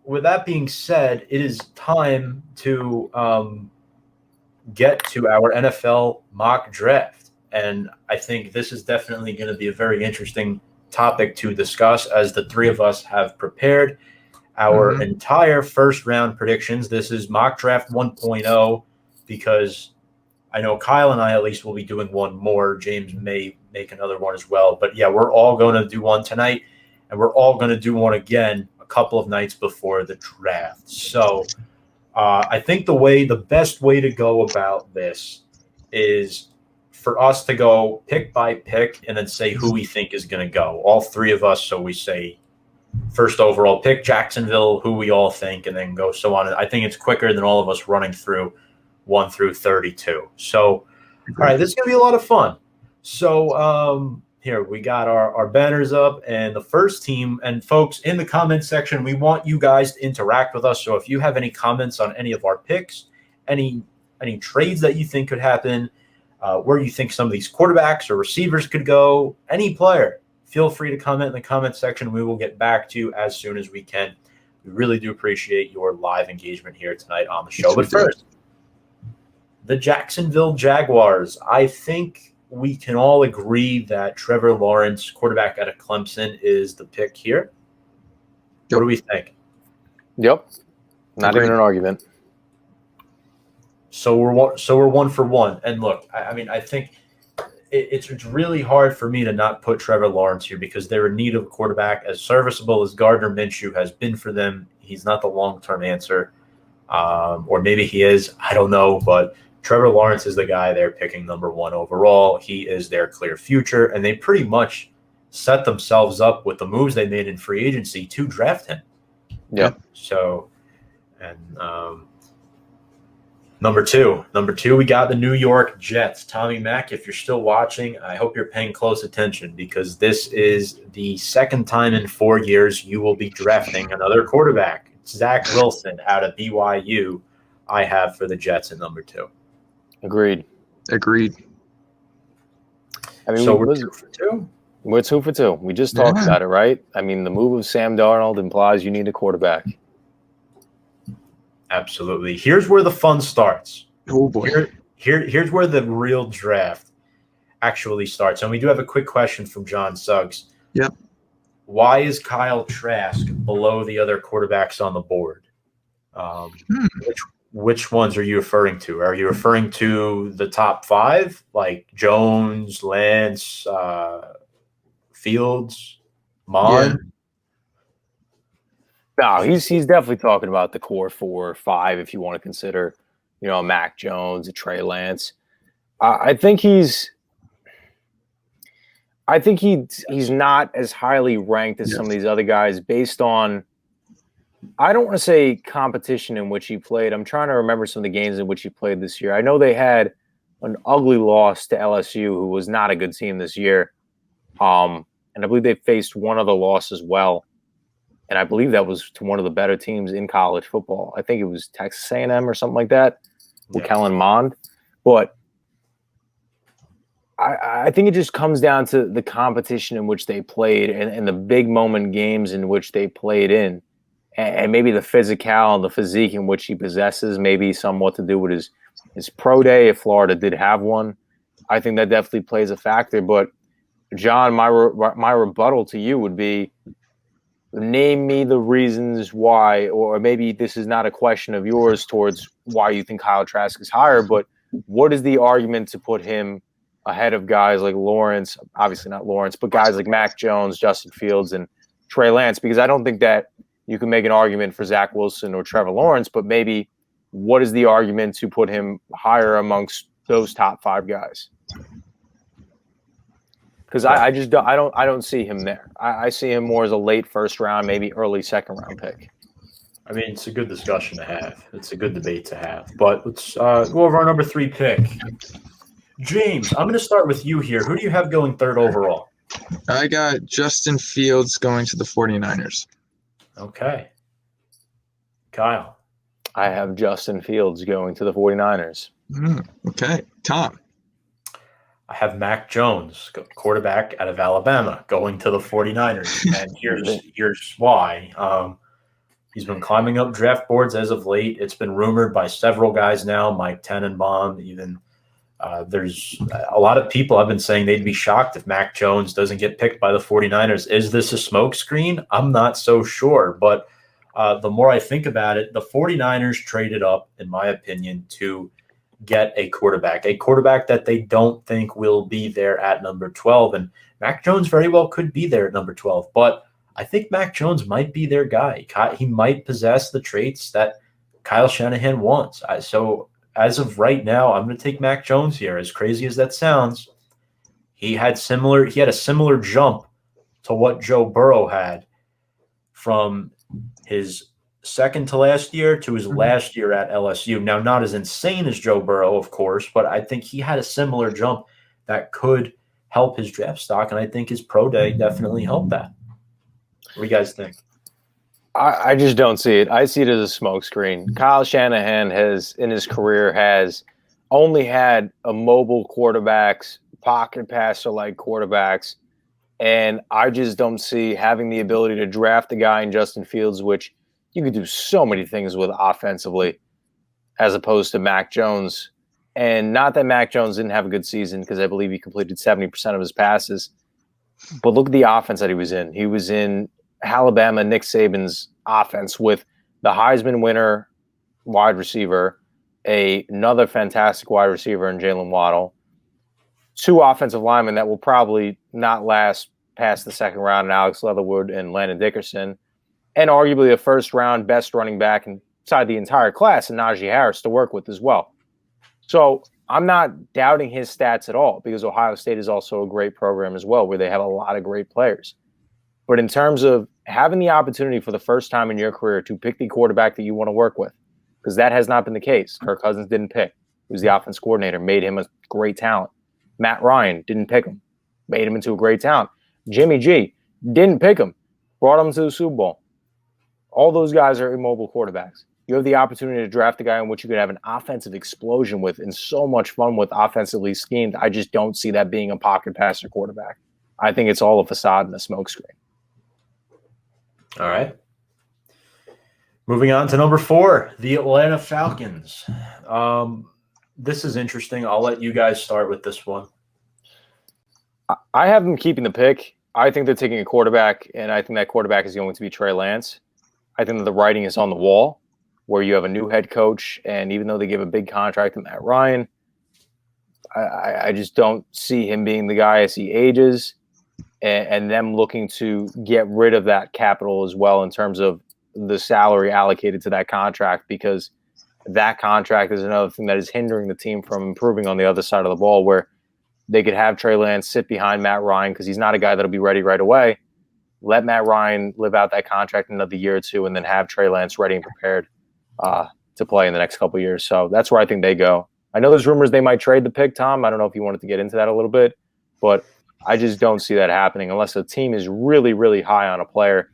With that being said, it is time to get to our NFL mock draft. And I think this is definitely going to be a very interesting topic to discuss as the three of us have prepared our entire first round predictions. This is mock draft 1.0 because I know Kyle and I at least will be doing one more. James may make another one as well. But yeah, we're all going to do one tonight, and we're all going to do one again a couple of nights before the draft. So I think the best way to go about this is for us to go pick by pick and then say who we think is going to go. All three of us. So we say first overall pick, Jacksonville, who we all think, and then go so on. I think it's quicker than all of us running through 1 through 32. So, all right, this is going to be a lot of fun. So here we got our banners up and the first team. And folks, in the comment section, we want you guys to interact with us. So if you have any comments on any of our picks, any trades that you think could happen, where you think some of these quarterbacks or receivers could go, any player, feel free to comment in the comment section. We will get back to you as soon as we can. We really do appreciate your live engagement here tonight on the show. But first, the Jacksonville Jaguars. I think we can all agree that Trevor Lawrence, quarterback out of Clemson, is the pick here. What do we think? Yep. Not even an argument. So we're 1 for 1. And look, I think it's really hard for me to not put Trevor Lawrence here because they're in need of a quarterback. As serviceable as Gardner Minshew has been for them, he's not the long-term answer. Or maybe he is. I don't know. But Trevor Lawrence is the guy they're picking number 1 overall. He is their clear future. And they pretty much set themselves up with the moves they made in free agency to draft him. Yep. So, and Number two, we got the New York Jets. Tommy Mack, if you're still watching, I hope you're paying close attention because this is the second time in 4 years you will be drafting another quarterback. Zach Wilson out of BYU, I have for the Jets at number 2. Agreed. I mean, so we're 2 for 2? We're 2 for 2. We just talked about it, right? I mean, the move of Sam Darnold implies you need a quarterback. Absolutely. Here's where the fun starts. Oh, boy. Here's where the real draft actually starts. And we do have a quick question from John Suggs. Yep. Why is Kyle Trask below the other quarterbacks on the board? Which ones are you referring to? Are you referring to the top 5, like Jones, Lance, Fields, Mon? Yeah. No, he's definitely talking about the core 4 or 5 if you want to consider, a Mack Jones, a Trey Lance. I think he's not as highly ranked as some of these other guys based on, I don't want to say competition in which he played. I'm trying to remember some of the games in which he played this year. I know they had an ugly loss to LSU, who was not a good team this year. And I believe they faced one other loss as well. And I believe that was to one of the better teams in college football. I think it was Texas A&M or something like that with Kellen Mond. But I think it just comes down to the competition in which they played and the big moment games in which they played in. And maybe the physical and the physique in which he possesses maybe somewhat to do with his pro day if Florida did have one. I think that definitely plays a factor. But, John, my rebuttal to you would be, name me the reasons why, or maybe this is not a question of yours towards why you think Kyle Trask is higher, but what is the argument to put him ahead of guys like Lawrence, obviously not Lawrence, but guys like Mack Jones, Justin Fields, and Trey Lance? Because I don't think that you can make an argument for Zach Wilson or Trevor Lawrence, but maybe what is the argument to put him higher amongst those top 5 guys? Because I don't see him there. I see him more as a late first round, maybe early second round pick. I mean, it's a good discussion to have. It's a good debate to have. But let's go over our number 3 pick. James, I'm going to start with you here. Who do you have going 3rd overall? I got Justin Fields going to the 49ers. Okay. Kyle. I have Justin Fields going to the 49ers. Okay. Tom. I have Mack Jones, quarterback out of Alabama, going to the 49ers. And here's why. He's been climbing up draft boards as of late. It's been rumored by several guys now, Mike Tenenbaum, even. There's a lot of people have been saying they'd be shocked if Mack Jones doesn't get picked by the 49ers. Is this a smokescreen? I'm not so sure. But the more I think about it, the 49ers traded up, in my opinion, to get a quarterback that they don't think will be there at number 12. And Mack Jones very well could be there at number 12. But I think Mack Jones might be their guy. He might possess the traits that Kyle Shanahan wants. So as of right now, I'm going to take Mack Jones here. As crazy as that sounds, he had a similar jump to what Joe Burrow had from his second to last year to his last year at LSU. Now, not as insane as Joe Burrow, of course, but I think he had a similar jump that could help his draft stock, and I think his pro day definitely helped that. What do you guys think? I just don't see it. I see it as a smokescreen. Kyle Shanahan in his career has only had a mobile quarterbacks, pocket passer-like quarterbacks, and I just don't see having the ability to draft a guy in Justin Fields, which you could do so many things with offensively, as opposed to Mack Jones. And not that Mack Jones didn't have a good season, because I believe he completed 70% of his passes, but look at the offense that he was in. He was in Alabama, Nick Saban's offense with the Heisman winner wide receiver, another fantastic wide receiver in Jalen Waddle, two offensive linemen that will probably not last past the second round in Alex Leatherwood and Landon Dickerson, and arguably a first-round best running back inside the entire class in Najee Harris to work with as well. So I'm not doubting his stats at all, because Ohio State is also a great program as well, where they have a lot of great players. But in terms of having the opportunity for the first time in your career to pick the quarterback that you want to work with, because that has not been the case. Kirk Cousins didn't pick. He was the offense coordinator, made him a great talent. Matt Ryan didn't pick him, made him into a great talent. Jimmy G didn't pick him, brought him to the Super Bowl. All those guys are immobile quarterbacks. You have the opportunity to draft a guy in which you could have an offensive explosion with and so much fun with offensively schemed. I just don't see that being a pocket passer quarterback. I think it's all a facade and a smokescreen. All right. Moving on to number 4, the Atlanta Falcons. This is interesting. I'll let you guys start with this one. I have them keeping the pick. I think they're taking a quarterback, and I think that quarterback is going to be Trey Lance. I think that the writing is on the wall, where you have a new head coach, and even though they give a big contract to Matt Ryan, I just don't see him being the guy as he ages, and them looking to get rid of that capital as well in terms of the salary allocated to that contract, because that contract is another thing that is hindering the team from improving on the other side of the ball, where they could have Trey Lance sit behind Matt Ryan because he's not a guy that'll be ready right away. Let Matt Ryan live out that contract another year or two, and then have Trey Lance ready and prepared to play in the next couple of years. So that's where I think they go. I know there's rumors they might trade the pick, Tom. I don't know if you wanted to get into that a little bit, but I just don't see that happening unless the team is really, really high on a player,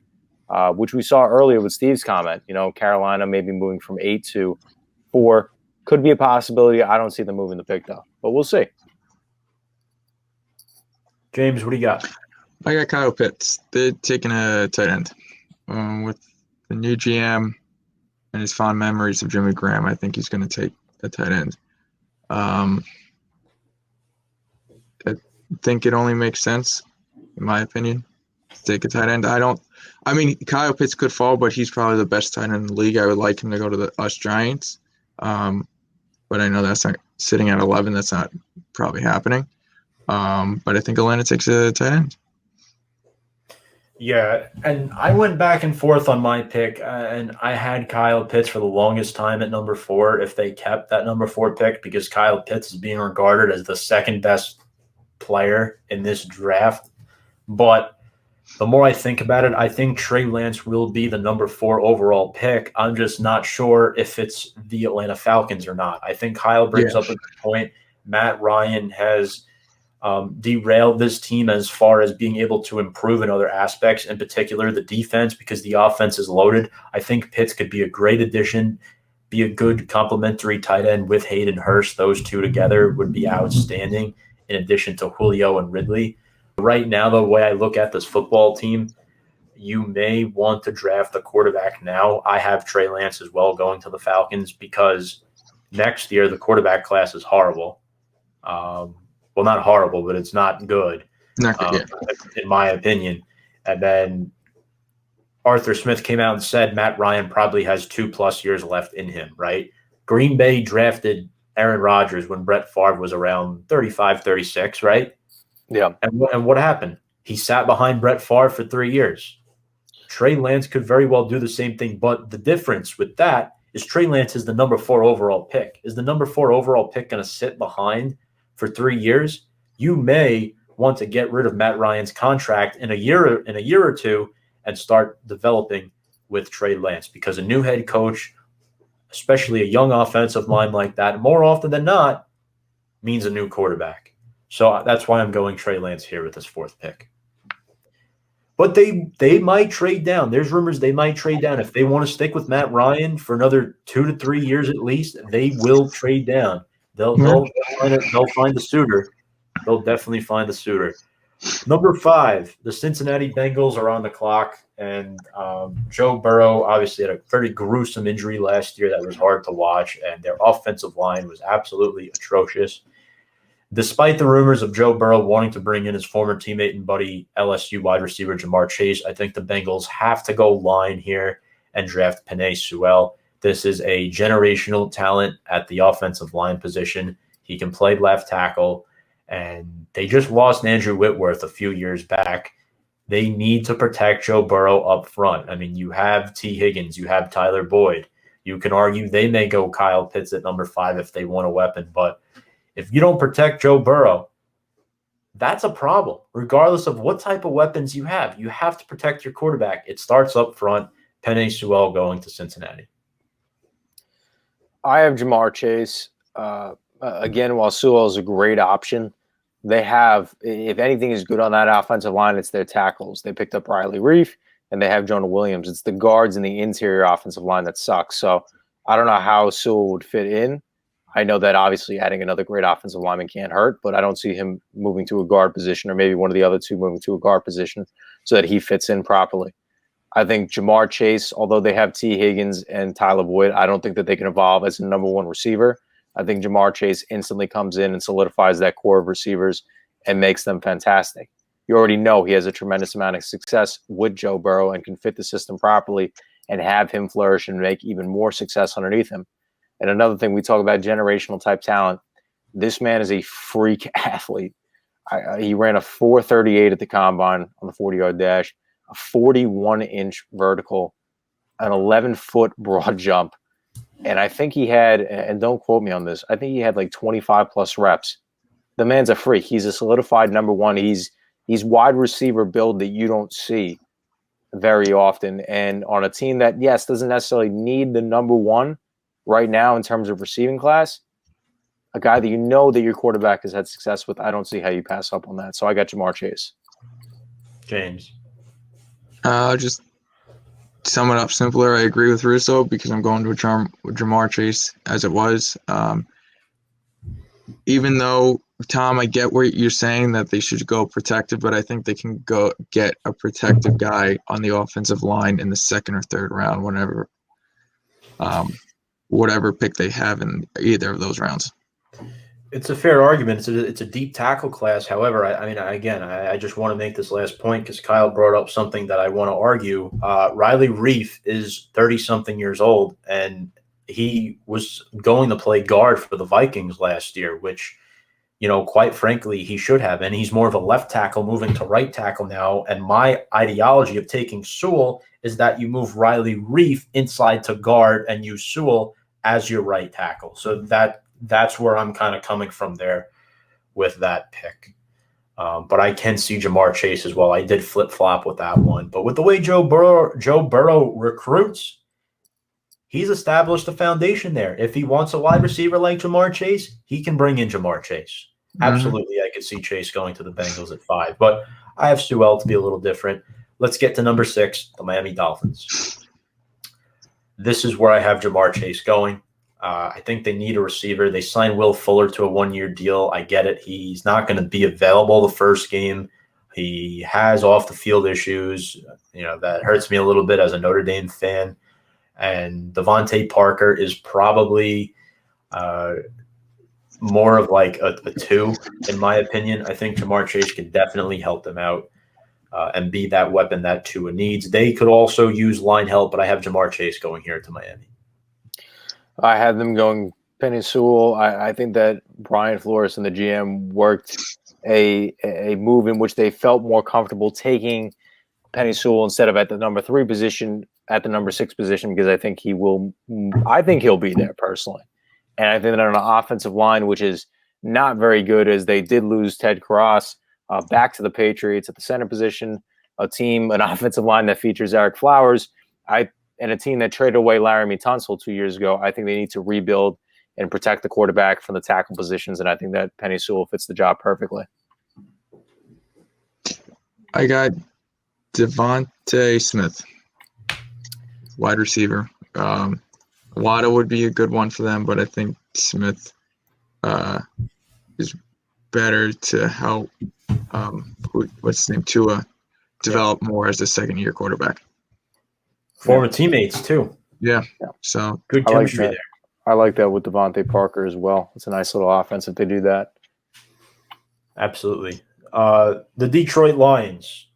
which we saw earlier with Steve's comment. You know, Carolina maybe moving from 8 to 4 could be a possibility. I don't see them moving the pick, though, but we'll see. James, what do you got? I got Kyle Pitts. They're taking a tight end. With the new GM and his fond memories of Jimmy Graham, I think he's going to take a tight end. I think it only makes sense, in my opinion, to take a tight end. Kyle Pitts could fall, but he's probably the best tight end in the league. I would like him to go to the US Giants. But I know that's not sitting at 11. That's not probably happening. But I think Atlanta takes a tight end. Yeah, and I went back and forth on my pick, and I had Kyle Pitts for the longest time at number 4 if they kept that number 4 pick, because Kyle Pitts is being regarded as the second best player in this draft. But the more I think about it, I think Trey Lance will be the number 4 overall pick. I'm just not sure if it's the Atlanta Falcons or not. I think Kyle brings up a good point. Matt Ryan has derailed this team as far as being able to improve in other aspects, in particular the defense, because the offense is loaded. I think Pitts could be a great addition, be a good complementary tight end with Hayden Hurst. Those two together would be outstanding, in addition to Julio and Ridley. Right now, the way I look at this football team, you may want to draft a quarterback now. I have Trey Lance as well going to the Falcons because next year the quarterback class is horrible. Well, not horrible, but it's not good, in my opinion. And then Arthur Smith came out and said Matt Ryan probably has 2+ years left in him, right? Green Bay drafted Aaron Rodgers when Brett Favre was around 35, 36, right? Yeah. And what happened? He sat behind Brett Favre for 3 years. Trey Lance could very well do the same thing, but the difference with that is Trey Lance is the number 4 overall pick. Is the number 4 overall pick going to sit behind for 3 years? You may want to get rid of Matt Ryan's contract in a year or two and start developing with Trey Lance, because a new head coach, especially a young offensive line like that, more often than not, means a new quarterback. So that's why I'm going Trey Lance here with this 4th pick. But they might trade down. There's rumors they might trade down. If they want to stick with Matt Ryan for another 2 to 3 years at least, they will trade down. They'll find the suitor. They'll definitely find the suitor. Number 5, the Cincinnati Bengals are on the clock, and Joe Burrow obviously had a very gruesome injury last year that was hard to watch, and their offensive line was absolutely atrocious. Despite the rumors of Joe Burrow wanting to bring in his former teammate and buddy LSU wide receiver Jamar Chase, I think the Bengals have to go line here and draft Penei Sewell. This is a generational talent at the offensive line position. He can play left tackle, and they just lost Andrew Whitworth a few years back. They need to protect Joe Burrow up front. I mean, you have T. Higgins, you have Tyler Boyd. You can argue they may go Kyle Pitts at number 5 if they want a weapon, but if you don't protect Joe Burrow, that's a problem. Regardless of what type of weapons you have to protect your quarterback. It starts up front. Penei Sewell going to Cincinnati. I have Jamar Chase. Again, while Sewell is a great option, they have, if anything is good on that offensive line, it's their tackles. They picked up Riley Reef, and they have Jonah Williams. It's the guards in the interior offensive line that sucks. So I don't know how Sewell would fit in. I know that obviously adding another great offensive lineman can't hurt, but I don't see him moving to a guard position, or maybe one of the other two moving to a guard position so that he fits in properly. I think Jamar Chase, although they have T. Higgins and Tyler Boyd, I don't think that they can evolve as a number 1 receiver. I think Jamar Chase instantly comes in and solidifies that core of receivers and makes them fantastic. You already know he has a tremendous amount of success with Joe Burrow and can fit the system properly and have him flourish and make even more success underneath him. And another thing, we talk about generational type talent. This man is a freak athlete. He ran a 4.38 at the combine on the 40-yard dash, a 41-inch vertical, an 11-foot broad jump. And I think he had, and don't quote me on this, I think he had like 25+ reps. The man's a freak. He's a solidified number 1. He's wide receiver build that you don't see very often. And on a team that, yes, doesn't necessarily need the number 1 right now in terms of receiving class, a guy that you know that your quarterback has had success with, I don't see how you pass up on that. So I got Jamar Chase. James. Just sum it up simpler. I agree with Russo because I'm going to Jamar Chase as it was. Even though, Tom, I get what you're saying that they should go protective, but I think they can go get a protective guy on the offensive line in the 2nd or 3rd round, whatever pick they have in either of those rounds. It's a fair argument. It's a deep tackle class. However, I just want to make this last point because Kyle brought up something that I want to argue. Riley Reef is 30-something years old, and he was going to play guard for the Vikings last year, which, quite frankly, he should have. And he's more of a left tackle moving to right tackle now. And my ideology of taking Sewell is that you move Riley Reef inside to guard and use Sewell as your right tackle. So that's where I'm kind of coming from there with that pick. But I can see Jamar Chase as well. I did flip-flop with that one. But with the way Joe Burrow recruits, he's established a foundation there. If he wants a wide receiver like Jamar Chase, he can bring in Jamar Chase. Absolutely, I could see Chase going to the Bengals at 5. But I have Sewell to be a little different. Let's get to number 6, the Miami Dolphins. This is where I have Jamar Chase going. I think they need a receiver. They signed Will Fuller to a 1-year deal. I get it. He's not going to be available the first game. He has off the field issues. That hurts me a little bit as a Notre Dame fan. And Devontae Parker is probably more of like a 2, in my opinion. I think Jamar Chase could definitely help them out and be that weapon that Tua needs. They could also use line help, but I have Jamar Chase going here to Miami. I have them going Penny Sewell. I think that Brian Flores and the GM worked a move in which they felt more comfortable taking Penny Sewell instead of at the number 3 position, at the number 6 position, because I think he'll be there personally. And I think that on an offensive line, which is not very good, as they did lose Ted Cross back to the Patriots at the center position, an offensive line that features Eric Flowers, and a team that traded away Laramie Tunsil 2 years ago. I think they need to rebuild and protect the quarterback from the tackle positions, and I think that Penny Sewell fits the job perfectly. I got Devonta Smith, wide receiver. Waddle would be a good one for them, but I think Smith is better to help Tua develop more as a second-year quarterback. Former teammates, too. Yeah. So good chemistry there. I like that with Devontae Parker as well. It's a nice little offense if they do that. Absolutely. The Detroit Lions.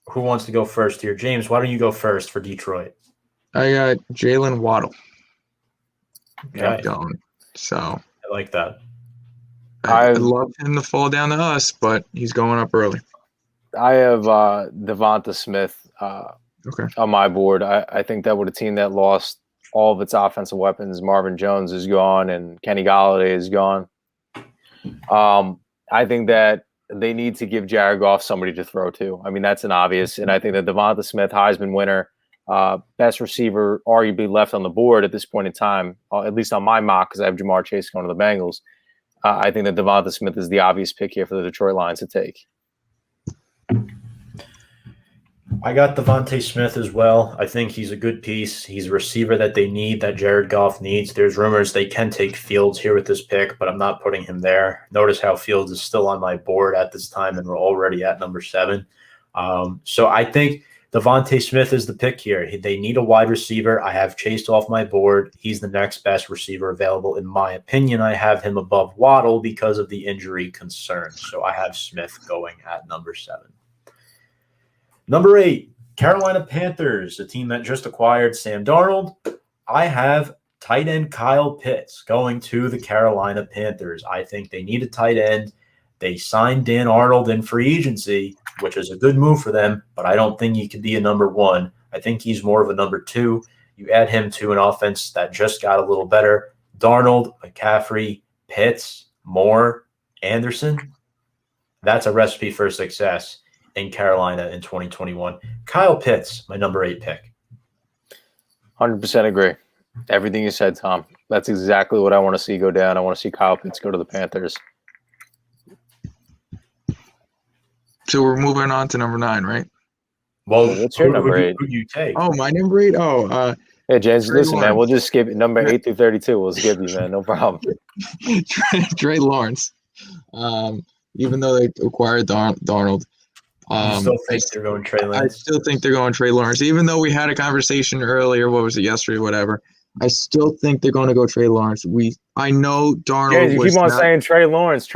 Who wants to go first here? James, why don't you go first for Detroit? I got Jalen Waddle. Okay. So I like that. I'd love him to fall down to us, but he's going up early. I have Devonta Smith on my board. I think that with a team that lost all of its offensive weapons, Marvin Jones is gone and Kenny Golladay is gone. I think that they need to give Jared Goff somebody to throw to. I mean, that's an obvious. And I think that Devonta Smith, Heisman winner, best receiver arguably left on the board at this point in time, at least on my mock, because I have Jamar Chase going to the Bengals. I think that Devonta Smith is the obvious pick here for the Detroit Lions to take. I got Devonta Smith as well. I think he's a good piece. He's a receiver that they need, that Jared Goff needs. There's rumors they can take Fields here with this pick, but I'm not putting him there. Notice how Fields is still on my board at this time, and we're already at number 7. So I think Devonta Smith is the pick here. They need a wide receiver. I have Chase off my board. He's the next best receiver available. In my opinion, I have him above Waddle because of the injury concerns. So I have Smith going at number 7. Number 8, Carolina Panthers, a team that just acquired Sam Darnold. I have tight end Kyle Pitts going to the Carolina Panthers. I think they need a tight end. They signed Dan Arnold in free agency, which is a good move for them, but I don't think he could be a number 1. I think he's more of a number 2. You add him to an offense that just got a little better. Darnold, McCaffrey, Pitts, Moore, Anderson. That's a recipe for success in Carolina in 2021. Kyle Pitts, my number 8 pick. 100% agree. Everything you said, Tom. That's exactly what I want to see go down. I want to see Kyle Pitts go to the Panthers. So we're moving on to number 9, right? Well, what's your number 8? Who do you take? Oh, my number 8? Yeah, James, listen, man. We'll just skip it. Number 8 through 32. We'll skip you, man. No problem. Trey Lawrence. Even though they acquired Darnold. I still think they're going Trey Lawrence. I still think they're going Trey Lawrence. Even though we had a conversation earlier, what was it, yesterday, whatever, I still think they're going to go Trey Lawrence. I know Darnold James, you keep on saying Trey Lawrence.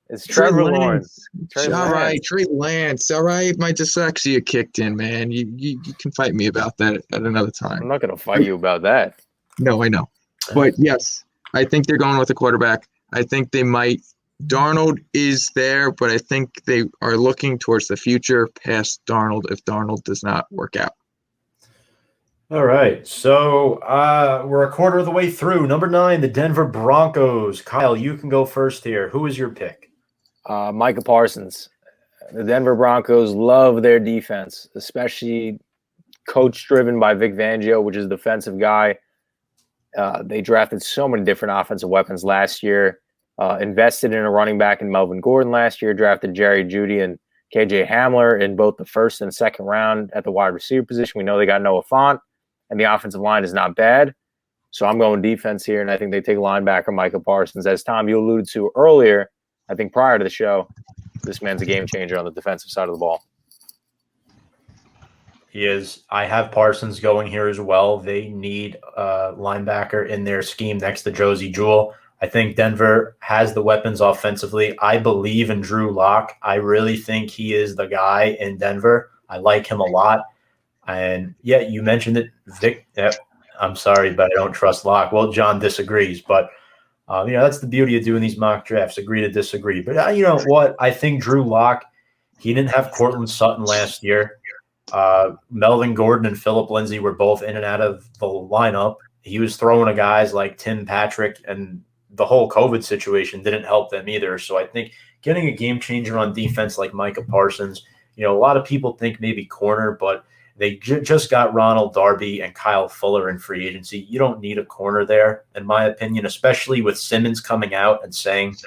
It's Trevor Lawrence. All right, Trey Lance. All right, my dyslexia kicked in, man. You can fight me about that at another time. I'm not going to fight you about that. No, I know. But, yes, I think they're going with a quarterback. I think they might. Darnold is there, but I think they are looking towards the future past Darnold if Darnold does not work out. All right, so we're a quarter of the way through. Number 9, the Denver Broncos. Kyle, you can go first here. Who is your pick? Micah Parsons. The Denver Broncos love their defense, especially coach-driven by Vic Fangio, which is a defensive guy. They drafted so many different offensive weapons last year. Invested in a running back in Melvin Gordon last year, drafted Jerry Jeudy and KJ Hamler in both the first and second round at the wide receiver position. We know they got Noah Fant, and the offensive line is not bad. So I'm going defense here, and I think they take linebacker Micah Parsons. As Tom, you alluded to earlier, I think prior to the show, this man's a game changer on the defensive side of the ball. He is. I have Parsons going here as well. They need a linebacker in their scheme next to Josie Jewell. I think Denver has the weapons offensively. I believe in Drew Lock. I really think he is the guy in Denver. I like him a lot. And yeah, you mentioned it, Vic. I'm sorry, but I don't trust Lock. Well, John disagrees, but that's the beauty of doing these mock drafts. Agree to disagree. But you know what? I think Drew Lock. He didn't have Cortland Sutton last year. Melvin Gordon and Phillip Lindsay were both in and out of the lineup. He was throwing to guys like Tim Patrick, and the whole COVID situation didn't help them either. So I think getting a game changer on defense like Micah Parsons, a lot of people think maybe corner, but they just got Ronald Darby and Kyle Fuller in free agency. You don't need a corner there, in my opinion, especially with Simmons coming out and saying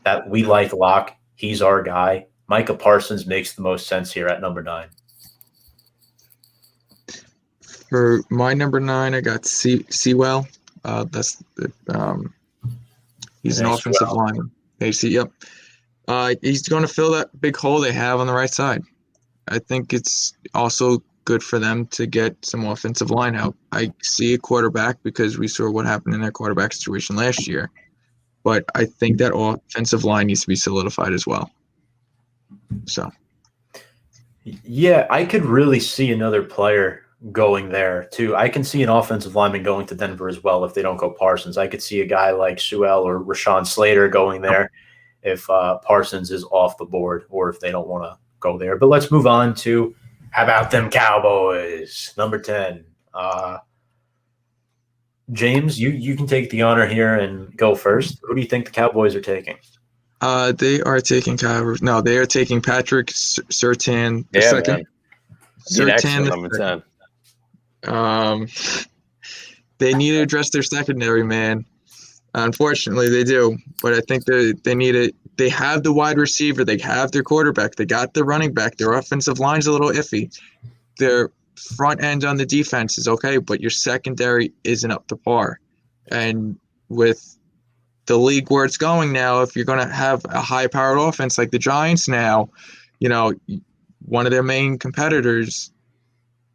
that we like Locke. He's our guy. Micah Parsons makes the most sense here at number 9. For my number 9, I got Sewell. He's an offensive lineman. Yep. He's going to fill that big hole they have on the right side. I think it's also good for them to get some offensive line help. I see a quarterback because we saw what happened in their quarterback situation last year. But I think that offensive line needs to be solidified as well. So, yeah, I could really see another player going there too. I can see an offensive lineman going to Denver as well if they don't go Parsons. I could see a guy like Sewell or Rashawn Slater going there if Parsons is off the board or if they don't want to go there. But let's move on to how about them Cowboys, number 10. James, you can take the honor here and go first. Who do you think the Cowboys are taking? They are taking they are taking Patrick Surtain the second. Surtain number 10. They need to address their secondary, man. Unfortunately, they do. But I think they need it. They have the wide receiver. They have their quarterback. They got the running back. Their offensive line's a little iffy. Their front end on the defense is okay, but your secondary isn't up to par. And with the league where it's going now, if you're going to have a high-powered offense like the Giants now, one of their main competitors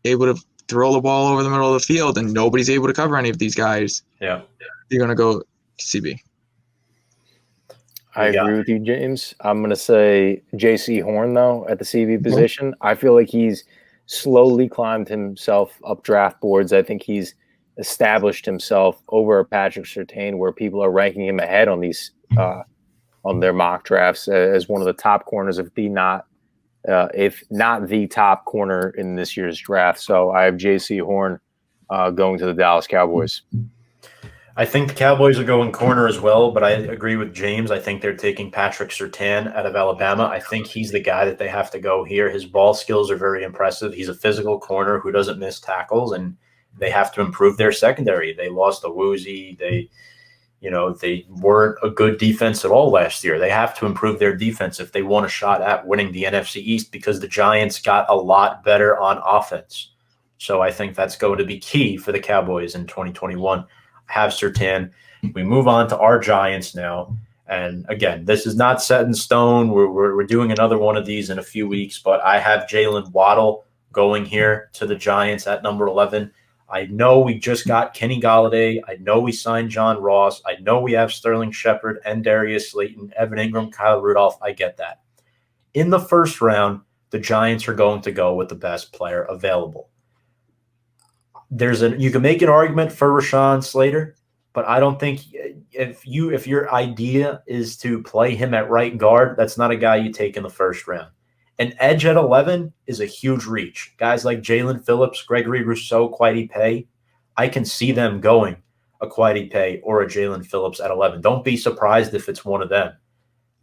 able to throw the ball over the middle of the field and nobody's able to cover any of these guys. Yeah. You're going to go CB. I agree with you, James. I'm going to say J.C. Horn, though, at the CB position. I feel like he's slowly climbed himself up draft boards. I think he's established himself over Patrick Surtain, where people are ranking him ahead on these on their mock drafts as one of the top corners, if not the top corner in this year's draft. So I have J.C. Horn going to the Dallas Cowboys. I think the Cowboys are going corner as well, but I agree with James. I think they're taking Patrick Surtain out of Alabama. I think he's the guy that they have to go here. His ball skills are very impressive. He's a physical corner who doesn't miss tackles, and they have to improve their secondary. They lost Owosu. They weren't a good defense at all last year. They have to improve their defense if they want a shot at winning the NFC East, because the Giants got a lot better on offense. So I think that's going to be key for the Cowboys in 2021. Have Surtain. We move on to our Giants now. And again, this is not set in stone. We're doing another one of these in a few weeks, but I have Jalen Waddle going here to the Giants at number 11. I know we just got Kenny Golladay. I know we signed John Ross. I know we have Sterling Shepard and Darius Slayton, Evan Ingram, Kyle Rudolph. I get that. In the first round, the Giants are going to go with the best player available. You can make an argument for Rashawn Slater, but I don't think if your idea is to play him at right guard, that's not a guy you take in the first round. An edge at 11 is a huge reach. Guys like Jalen Phillips, Gregory Rousseau, Kwity Paye, I can see them going a Kwity Paye or a Jalen Phillips at 11. Don't be surprised if it's one of them.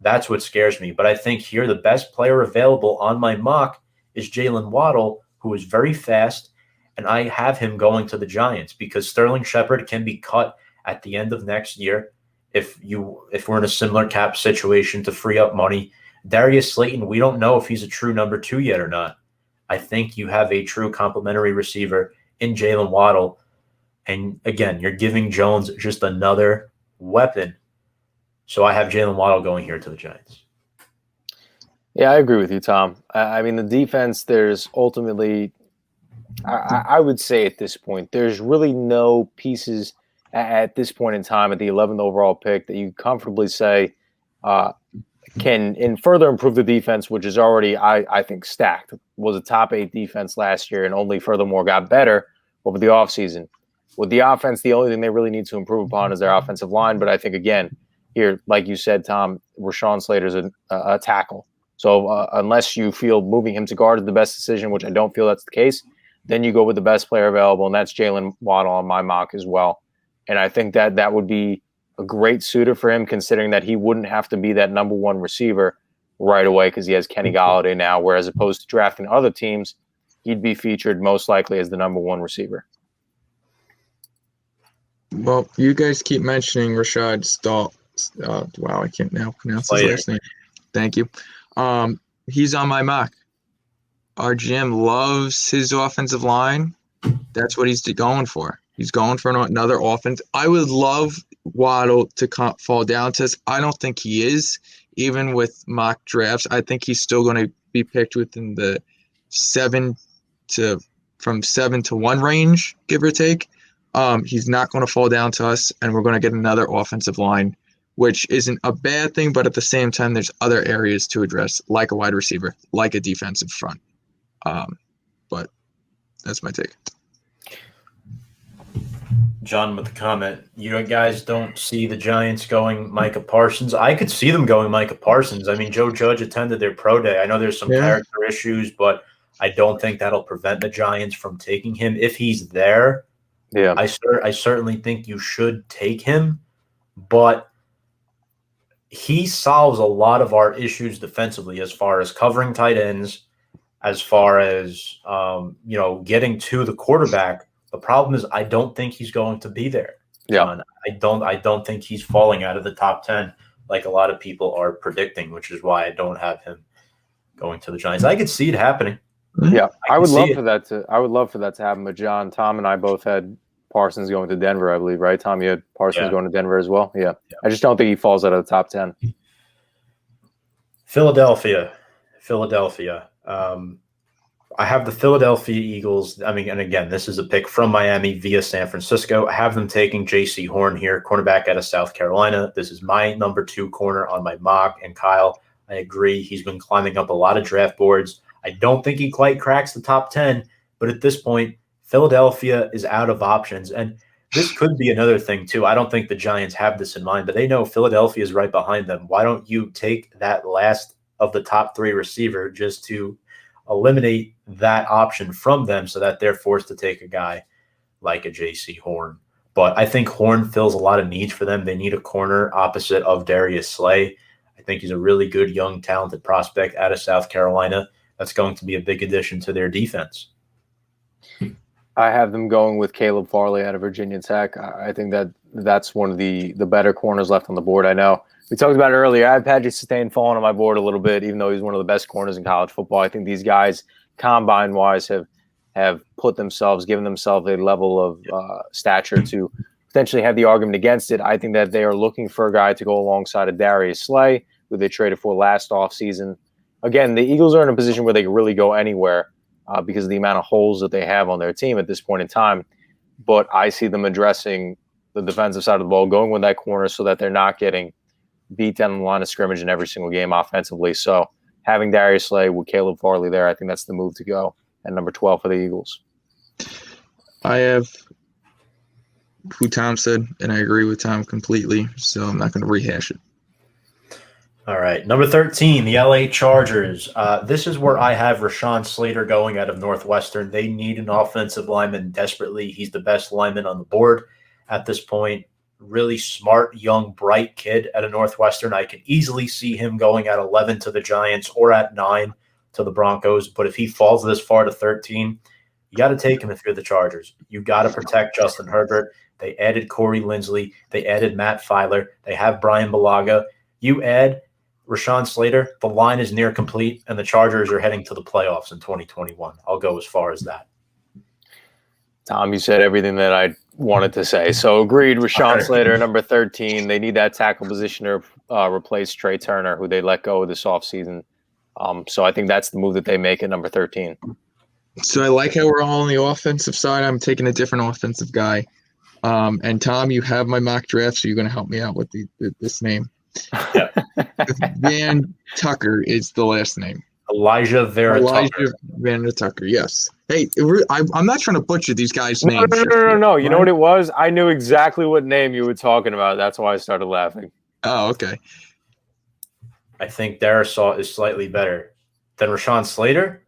That's what scares me. But I think here the best player available on my mock is Jalen Waddle, who is very fast, and I have him going to the Giants because Sterling Shepard can be cut at the end of next year if we're in a similar cap situation to free up money. Darius Slayton, we don't know if he's a true number 2 yet or not. I think you have a true complementary receiver in Jalen Waddle. And again, you're giving Jones just another weapon So I have Jalen Waddle going here to the Giants. Yeah, I agree with you, Tom. I mean, the defense, there's ultimately, I would say at this point, there's really no pieces at this point in time at the 11th overall pick that you comfortably say can further improve the defense, which is already, I think, stacked. Was a top 8 defense last year and only furthermore got better over the offseason. With the offense, the only thing they really need to improve upon is their offensive line. But I think, again, here, like you said, Tom, Rashawn Slater's a tackle. So unless you feel moving him to guard is the best decision, which I don't feel that's the case, then you go with the best player available, and that's Jalen Waddle on my mock as well. And I think that would be a great suitor for him, considering that he wouldn't have to be that number one receiver right away because he has Kenny Golladay now, whereas opposed to drafting other teams, he'd be featured most likely as the number one receiver. Well, you guys keep mentioning Rashad Stahl. Wow, I can't now pronounce his last name. Thank you. He's on my mock. Our GM loves his offensive line. That's what he's going for. He's going for another offense. I would love Waddle to fall down to us. I don't think he is, even with mock drafts. I think he's still going to be picked within the 7 to 1 range, give or take. He's not going to fall down to us, and we're going to get another offensive line, which isn't a bad thing, but at the same time, there's other areas to address, like a wide receiver, like a defensive front. But that's my take. John with the comment, you guys don't see the Giants going Micah Parsons. I could see them going Micah Parsons. I mean, Joe Judge attended their pro day. I know there's some character issues, but I don't think that'll prevent the Giants from taking him. If he's there, I certainly think you should take him, but he solves a lot of our issues defensively as far as covering tight ends, as far as getting to the quarterback. The problem is I don't think he's going to be there. Yeah. I don't think he's falling out of the top 10 like a lot of people are predicting, which is why I don't have him going to the Giants. I could see it happening. Yeah, I would love for that to happen. But Tom and I both had Parsons going to Denver, I believe, right? Tom, you had Parsons going to Denver as well? Yeah. I just don't think he falls out of the top 10. Philadelphia. I have the Philadelphia Eagles. I mean, and again, this is a pick from Miami via San Francisco. I have them taking J.C. Horn here, cornerback out of South Carolina. This is my number 2 corner on my mock. And Kyle, I agree. He's been climbing up a lot of draft boards. I don't think he quite cracks the top 10, but at this point, Philadelphia is out of options. And this could be another thing, too. I don't think the Giants have this in mind, but they know Philadelphia is right behind them. Why don't you take that last of the top 3 receiver just to eliminate that option from them so that they're forced to take a guy like a J.C. Horn? But I think Horn fills a lot of needs for them. They need a corner opposite of Darius Slay. I think he's a really good, young, talented prospect out of South Carolina. That's going to be a big addition to their defense. I have them going with Caleb Farley out of Virginia Tech. I think that's one of the better corners left on the board. I know we talked about it earlier. I had Patrick Surtain falling on my board a little bit, even though he's one of the best corners in college football. I think these guys, combine-wise, have given themselves a level of stature to potentially have the argument against it. I think that they are looking for a guy to go alongside of Darius Slay, who they traded for last offseason. Again, the Eagles are in a position where they can really go anywhere because of the amount of holes that they have on their team at this point in time. But I see them addressing the defensive side of the ball, going with that corner so that they're not getting beat down on the line of scrimmage in every single game offensively. So having Darius Slay with Caleb Farley there, I think that's the move to go at number 12 for the Eagles. I have who Tom said, and I agree with Tom completely, so I'm not going to rehash it. All right, number 13, the LA Chargers. This is where I have Rashawn Slater going out of Northwestern. They need an offensive lineman desperately. He's the best lineman on the board at this point. Really smart, young, bright kid at a Northwestern. I can easily see him going at 11 to the Giants or at 9 to the Broncos. But if he falls this far to 13, you got to take him if you're the Chargers. You got to protect Justin Herbert. They added Corey Linsley. They added Matt Filer. They have Brian Bulaga. You add Rashawn Slater, the line is near complete, and the Chargers are heading to the playoffs in 2021. I'll go as far as that. Tom, you said everything that I wanted to say. So agreed, Rashawn Slater, number 13. They need that tackle position to replace Trey Turner, who they let go this offseason. So I think that's the move that they make at number 13. So I like how we're all on the offensive side. I'm taking a different offensive guy. And Tom, you have my mock draft, so you're going to help me out with this name. Yeah. Van Tucker is the last name. Elijah Van Tucker, yes. Hey, I'm not trying to butcher these guys' names. No. You know what it was? I knew exactly what name you were talking about. That's why I started laughing. Oh, okay. I think Darisaw is slightly better than Rashawn Slater.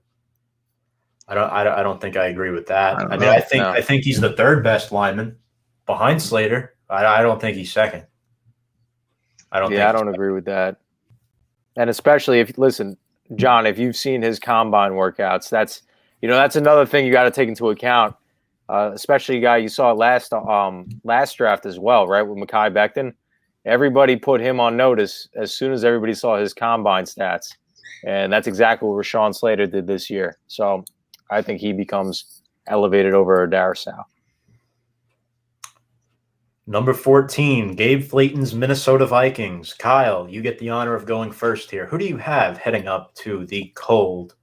I don't think I agree with that. I think he's the third best lineman behind Slater. I don't think he's second. I don't agree with that. And especially John, if you've seen his combine workouts, that's another thing you got to take into account. Especially a guy you saw last draft as well, right? With Mekhi Becton. Everybody put him on notice as soon as everybody saw his combine stats. And that's exactly what Rashawn Slater did this year. So I think he becomes elevated over Darisaw. Number 14, Gabe Flayton's Minnesota Vikings. Kyle, you get the honor of going first here. Who do you have heading up to the cold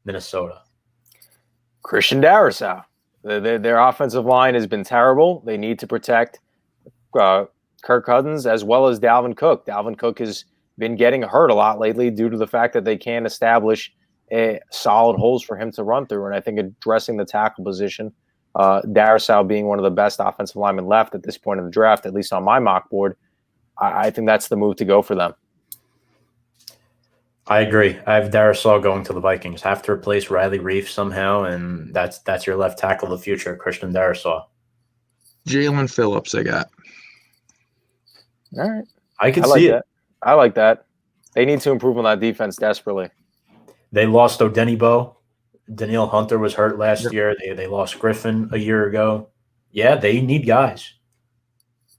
Minnesota? Christian Darisaw. Their offensive line has been terrible. They need to protect Kirk Cousins as well as Dalvin Cook. Dalvin Cook has been getting hurt a lot lately due to the fact that they can't establish solid holes for him to run through. And I think addressing the tackle position, Darisaw being one of the best offensive linemen left at this point in the draft, at least on my mock board, I think that's the move to go for them. I agree. I have Darisaw going to the Vikings. Have to replace Riley Reef somehow, and that's your left tackle of the future, Christian Darisaw. Jalen Phillips, I got. All right. I can see it. I like that. They need to improve on that defense desperately. They lost Odenibo. Danielle Hunter was hurt last year. They lost Griffin a year ago. Yeah, they need guys.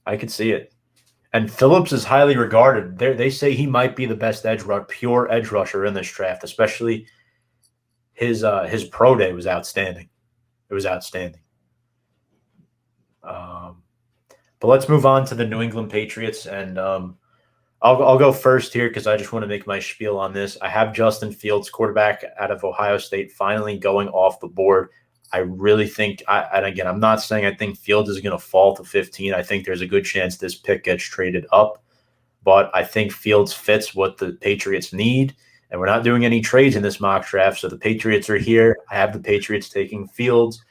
I could see it. And Phillips is highly regarded. They say he might be the best pure edge rusher in this draft, especially his pro day was outstanding. It was outstanding. But let's move on to the New England Patriots, and I'll go first here because I just want to make my spiel on this. I have Justin Fields, quarterback out of Ohio State, finally going off the board. I really think, and again, I'm not saying I think Fields is going to fall to 15. I think there's a good chance this pick gets traded up, but I think Fields fits what the Patriots need, and we're not doing any trades in this mock draft, so the Patriots are here. I have the Patriots taking Fields.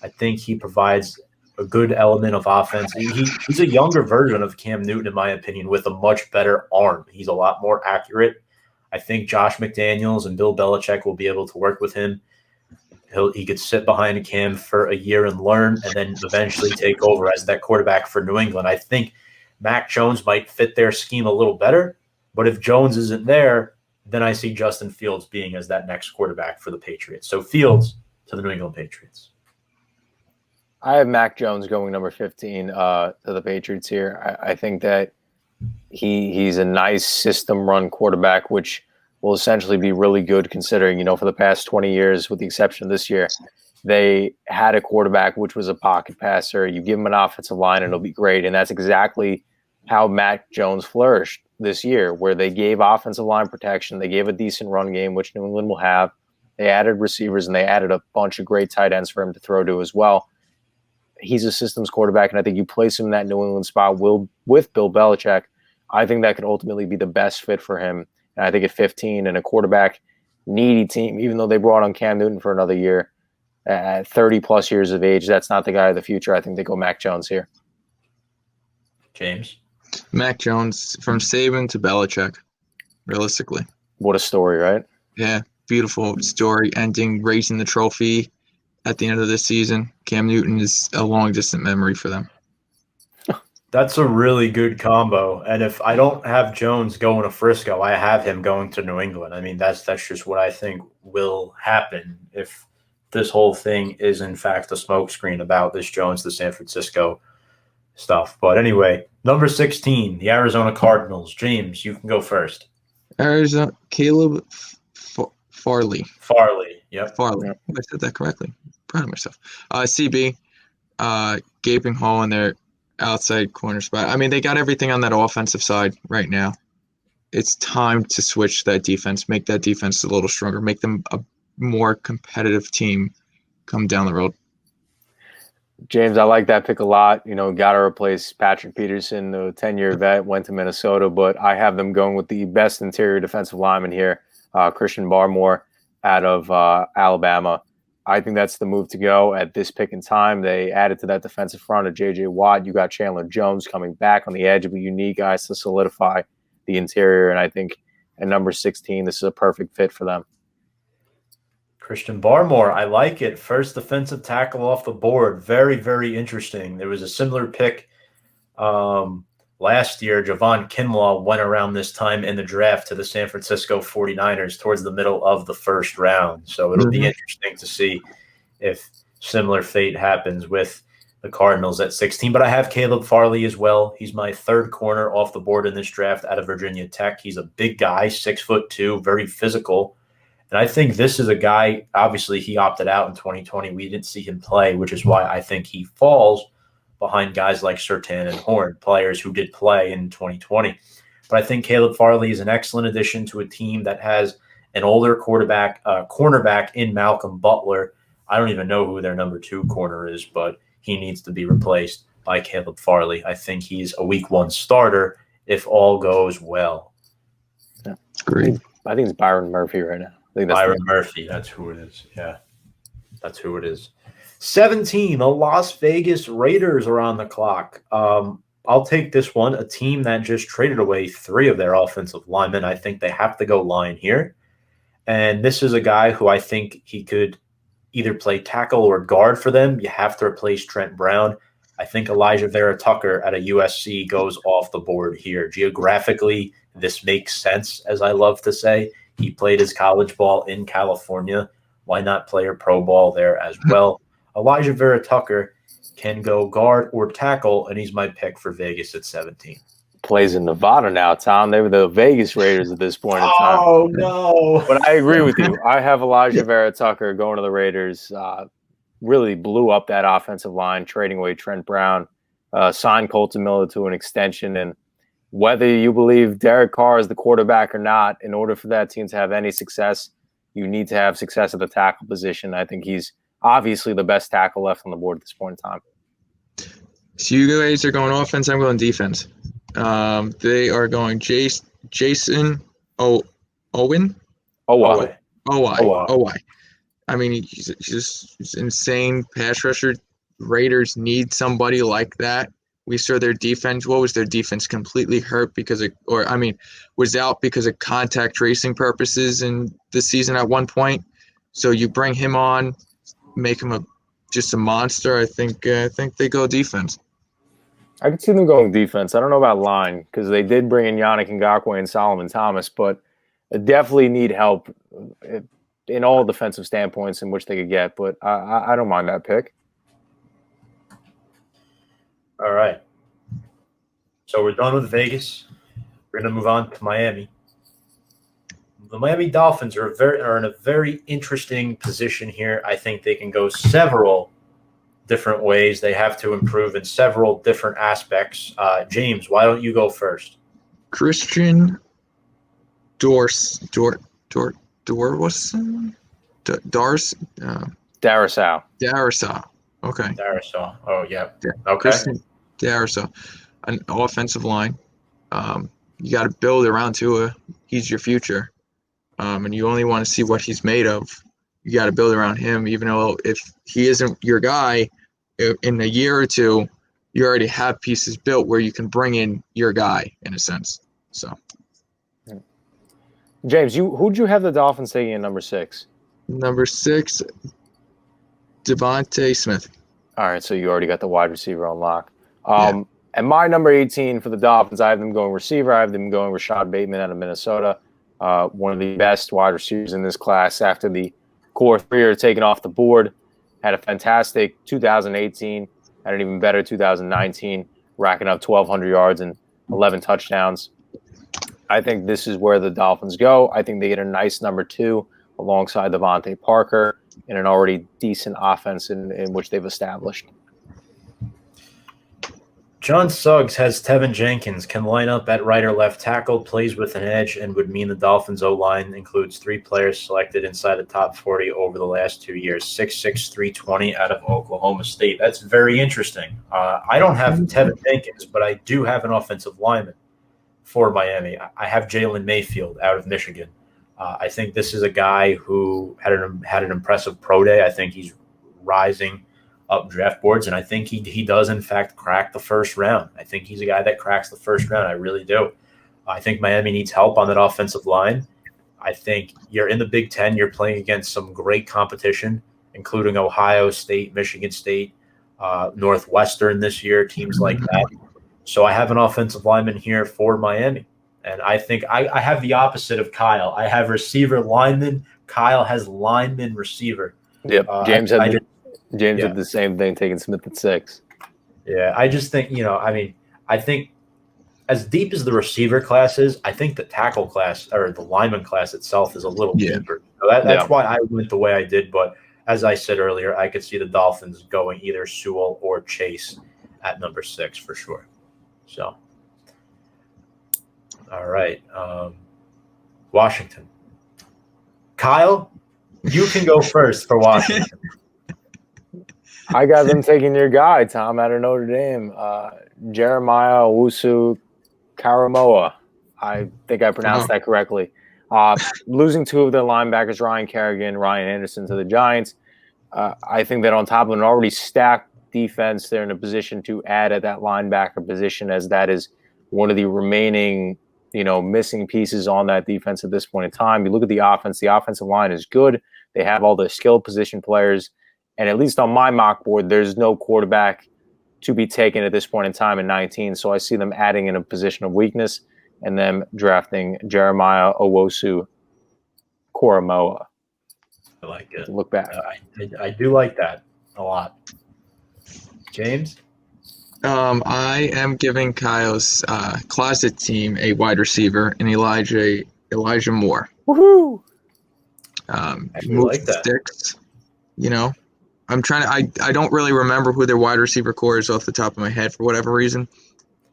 I think he provides a good element of offense. He's a younger version of Cam Newton, in my opinion, with a much better arm. He's a lot more accurate. I think Josh McDaniels and Bill Belichick will be able to work with him. He could sit behind Cam for a year and learn, and then eventually take over as that quarterback for New England. I think Mack Jones might fit their scheme a little better, but if Jones isn't there, then I see Justin Fields being as that next quarterback for the Patriots. So Fields to the New England Patriots. I have Mack Jones going number 15 to the Patriots here. I think that he's a nice system-run quarterback, which will essentially be really good considering, for the past 20 years, with the exception of this year, they had a quarterback which was a pocket passer. You give him an offensive line and it'll be great. And that's exactly how Mack Jones flourished this year, where they gave offensive line protection. They gave a decent run game, which New England will have. They added receivers and they added a bunch of great tight ends for him to throw to as well. He's a systems quarterback, and I think you place him in that New England spot with Bill Belichick. I think that could ultimately be the best fit for him. And I think at 15 and a quarterback needy team, even though they brought on Cam Newton for another year at 30-plus years of age, that's not the guy of the future. I think they go Mack Jones here. James? Mack Jones, from Saban to Belichick, realistically. What a story, right? Yeah, beautiful story, ending, raising the trophy at the end of this season. Cam Newton is a long-distant memory for them. That's a really good combo. And if I don't have Jones going to Frisco, I have him going to New England. I mean, that's just what I think will happen if this whole thing is, in fact, a smokescreen about this Jones to San Francisco stuff. But anyway, number 16, the Arizona Cardinals. James, you can go first. Arizona, Caleb Farley. Farley, yep. Farley. I said that correctly. Proud of myself. CB, gaping hole in their outside corner spot. I mean, they got everything on that offensive side right now. it's time to switch that defense, make that defense a little stronger, make them a more competitive team come down the road. James, I like that pick a lot. Got to replace Patrick Peterson, the 10-year vet, went to Minnesota, but I have them going with the best interior defensive lineman here, Christian Barmore out of Alabama. I think that's the move to go at this pick in time. They added to that defensive front of J.J. Watt. You got Chandler Jones coming back on the edge, but you need guys to solidify the interior, and I think at number 16, this is a perfect fit for them. Christian Barmore, I like it. First defensive tackle off the board. Very, very interesting. There was a similar pick last year. Javon Kinlaw went around this time in the draft to the San Francisco 49ers towards the middle of the first round. So it'll be interesting to see if similar fate happens with the Cardinals at 16. But I have Caleb Farley as well. He's my third corner off the board in this draft out of Virginia Tech. He's a big guy, 6'2", very physical. And I think this is a guy, obviously he opted out in 2020. We didn't see him play, which is why I think he falls behind guys like Surtain and Horn, players who did play in 2020. But I think Caleb Farley is an excellent addition to a team that has an older cornerback in Malcolm Butler. I don't even know who their number 2 corner is, but he needs to be replaced by Caleb Farley. I think he's a week 1 starter if all goes well. Yeah. Great. I think it's Byron Murphy right now. Byron Murphy, that's who it is. Yeah, that's who it is. 17, the Las Vegas Raiders are on the clock. I'll take this one, a team that just traded away 3 of their offensive linemen. I think they have to go line here. And this is a guy who I think he could either play tackle or guard for them. You have to replace Trent Brown. I think Elijah Vera Tucker at a USC goes off the board here. Geographically, this makes sense, as I love to say. He played his college ball in California. Why not play a pro ball there as well? Elijah Vera Tucker can go guard or tackle, and he's my pick for Vegas at 17. Plays in Nevada now, Tom. They were the Vegas Raiders at this point in time. Oh, no. But I agree with you. I have Elijah Vera Tucker going to the Raiders. Really blew up that offensive line, trading away Trent Brown, signed Colton Miller to an extension, and whether you believe Derek Carr is the quarterback or not, in order for that team to have any success, you need to have success at the tackle position. I think he's obviously the best tackle left on the board at this point in time. So you guys are going offense, I'm going defense. They are going Jason Owen? Owai. I mean, he's an insane pass rusher. Raiders need somebody like that. We saw their defense. What was their defense? Completely hurt was out because of contact tracing purposes in the season at one point. So you bring him on, make him just a monster. I think they go defense. I could see them going defense. I don't know about line because they did bring in Yannick Ngakoue and Solomon Thomas, but definitely need help in all defensive standpoints in which they could get. But I don't mind that pick. All right. So we're done with Vegas. We're going to move on to Miami. The Miami Dolphins are in a very interesting position here. I think they can go several different ways. They have to improve in several different aspects. James, why don't you go first? Christian Darrisaw. Okay. Darrisaw. Oh, yeah. Okay. Christian Darrisaw, an offensive line. You got to build around Tua. He's your future. And you only want to see what he's made of. You got to build around him, even though if he isn't your guy, in a year or two, you already have pieces built where you can bring in your guy, in a sense. So, James, who'd you have the Dolphins taking in number 6? Number 6, Devonta Smith. All right, so you already got the wide receiver on lock. And my number 18 for the Dolphins, I have them going receiver. I have them going Rashad Bateman out of Minnesota, one of the best wide receivers in this class after the core 3 are taken off the board. Had a fantastic 2018, had an even better 2019, racking up 1,200 yards and 11 touchdowns. I think this is where the Dolphins go. I think they get a nice number 2 alongside Devontae Parker in an already decent offense in which they've established. John Suggs has Tevin Jenkins, can line up at right or left tackle, plays with an edge, and would mean the Dolphins' O-line includes 3 players selected inside the top 40 over the last 2 years, 6'6", 320 out of Oklahoma State. That's very interesting. I don't have Tevin Jenkins, but I do have an offensive lineman for Miami. I have Jalen Mayfield out of Michigan. I think this is a guy who had an impressive pro day. I think he's rising up draft boards, and I think he does in fact crack the first round. I think he's a guy that cracks the first round. I really do. I think Miami needs help on that offensive line. I think you're in the Big Ten. You're playing against some great competition, including Ohio State, Michigan State, Northwestern this year, teams like that. So I have an offensive lineman here for Miami. And I think I have the opposite of Kyle. I have receiver lineman. Kyle has lineman receiver. Yep. James did the same thing, taking Smith at 6. Yeah, I just think, I think as deep as the receiver class is, I think the tackle class or the lineman class itself is a little deeper. So that's why I went the way I did. But as I said earlier, I could see the Dolphins going either Sewell or Chase at number 6 for sure. So, all right. Washington. Kyle, you can go first for Washington. I got them taking your guy, Tom, out of Notre Dame. Jeremiah Owosu Caramoa. I think I pronounced that correctly. Losing 2 of their linebackers, Ryan Kerrigan, Ryan Anderson, to the Giants. I think that on top of an already stacked defense, they're in a position to add at that linebacker position, as that is one of the remaining, missing pieces on that defense at this point in time. You look at the offense, the offensive line is good. They have all the skill position players. And at least on my mock board, there's no quarterback to be taken at this point in time in 19. So I see them adding in a position of weakness and them drafting Jeremiah Owosu Caramoa. I like it. Look back. I do like that a lot. James? I am giving Kyle's closet team a wide receiver in Elijah Moore. Woohoo! Like that. Sticks, I'm trying to. I don't really remember who their wide receiver core is off the top of my head for whatever reason,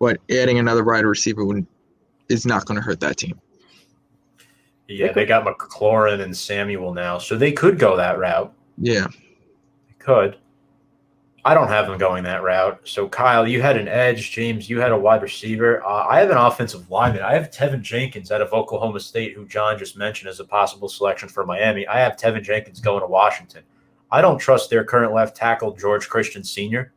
but adding another wide receiver is not going to hurt that team. Yeah, they got McLaurin and Samuel now, so they could go that route. Yeah, they could. I don't have them going that route. So Kyle, you had an edge. James, you had a wide receiver. I have an offensive lineman. I have Tevin Jenkins out of Oklahoma State, who John just mentioned as a possible selection for Miami. I have Tevin Jenkins going to Washington. I don't trust their current left tackle, George Christian Sr.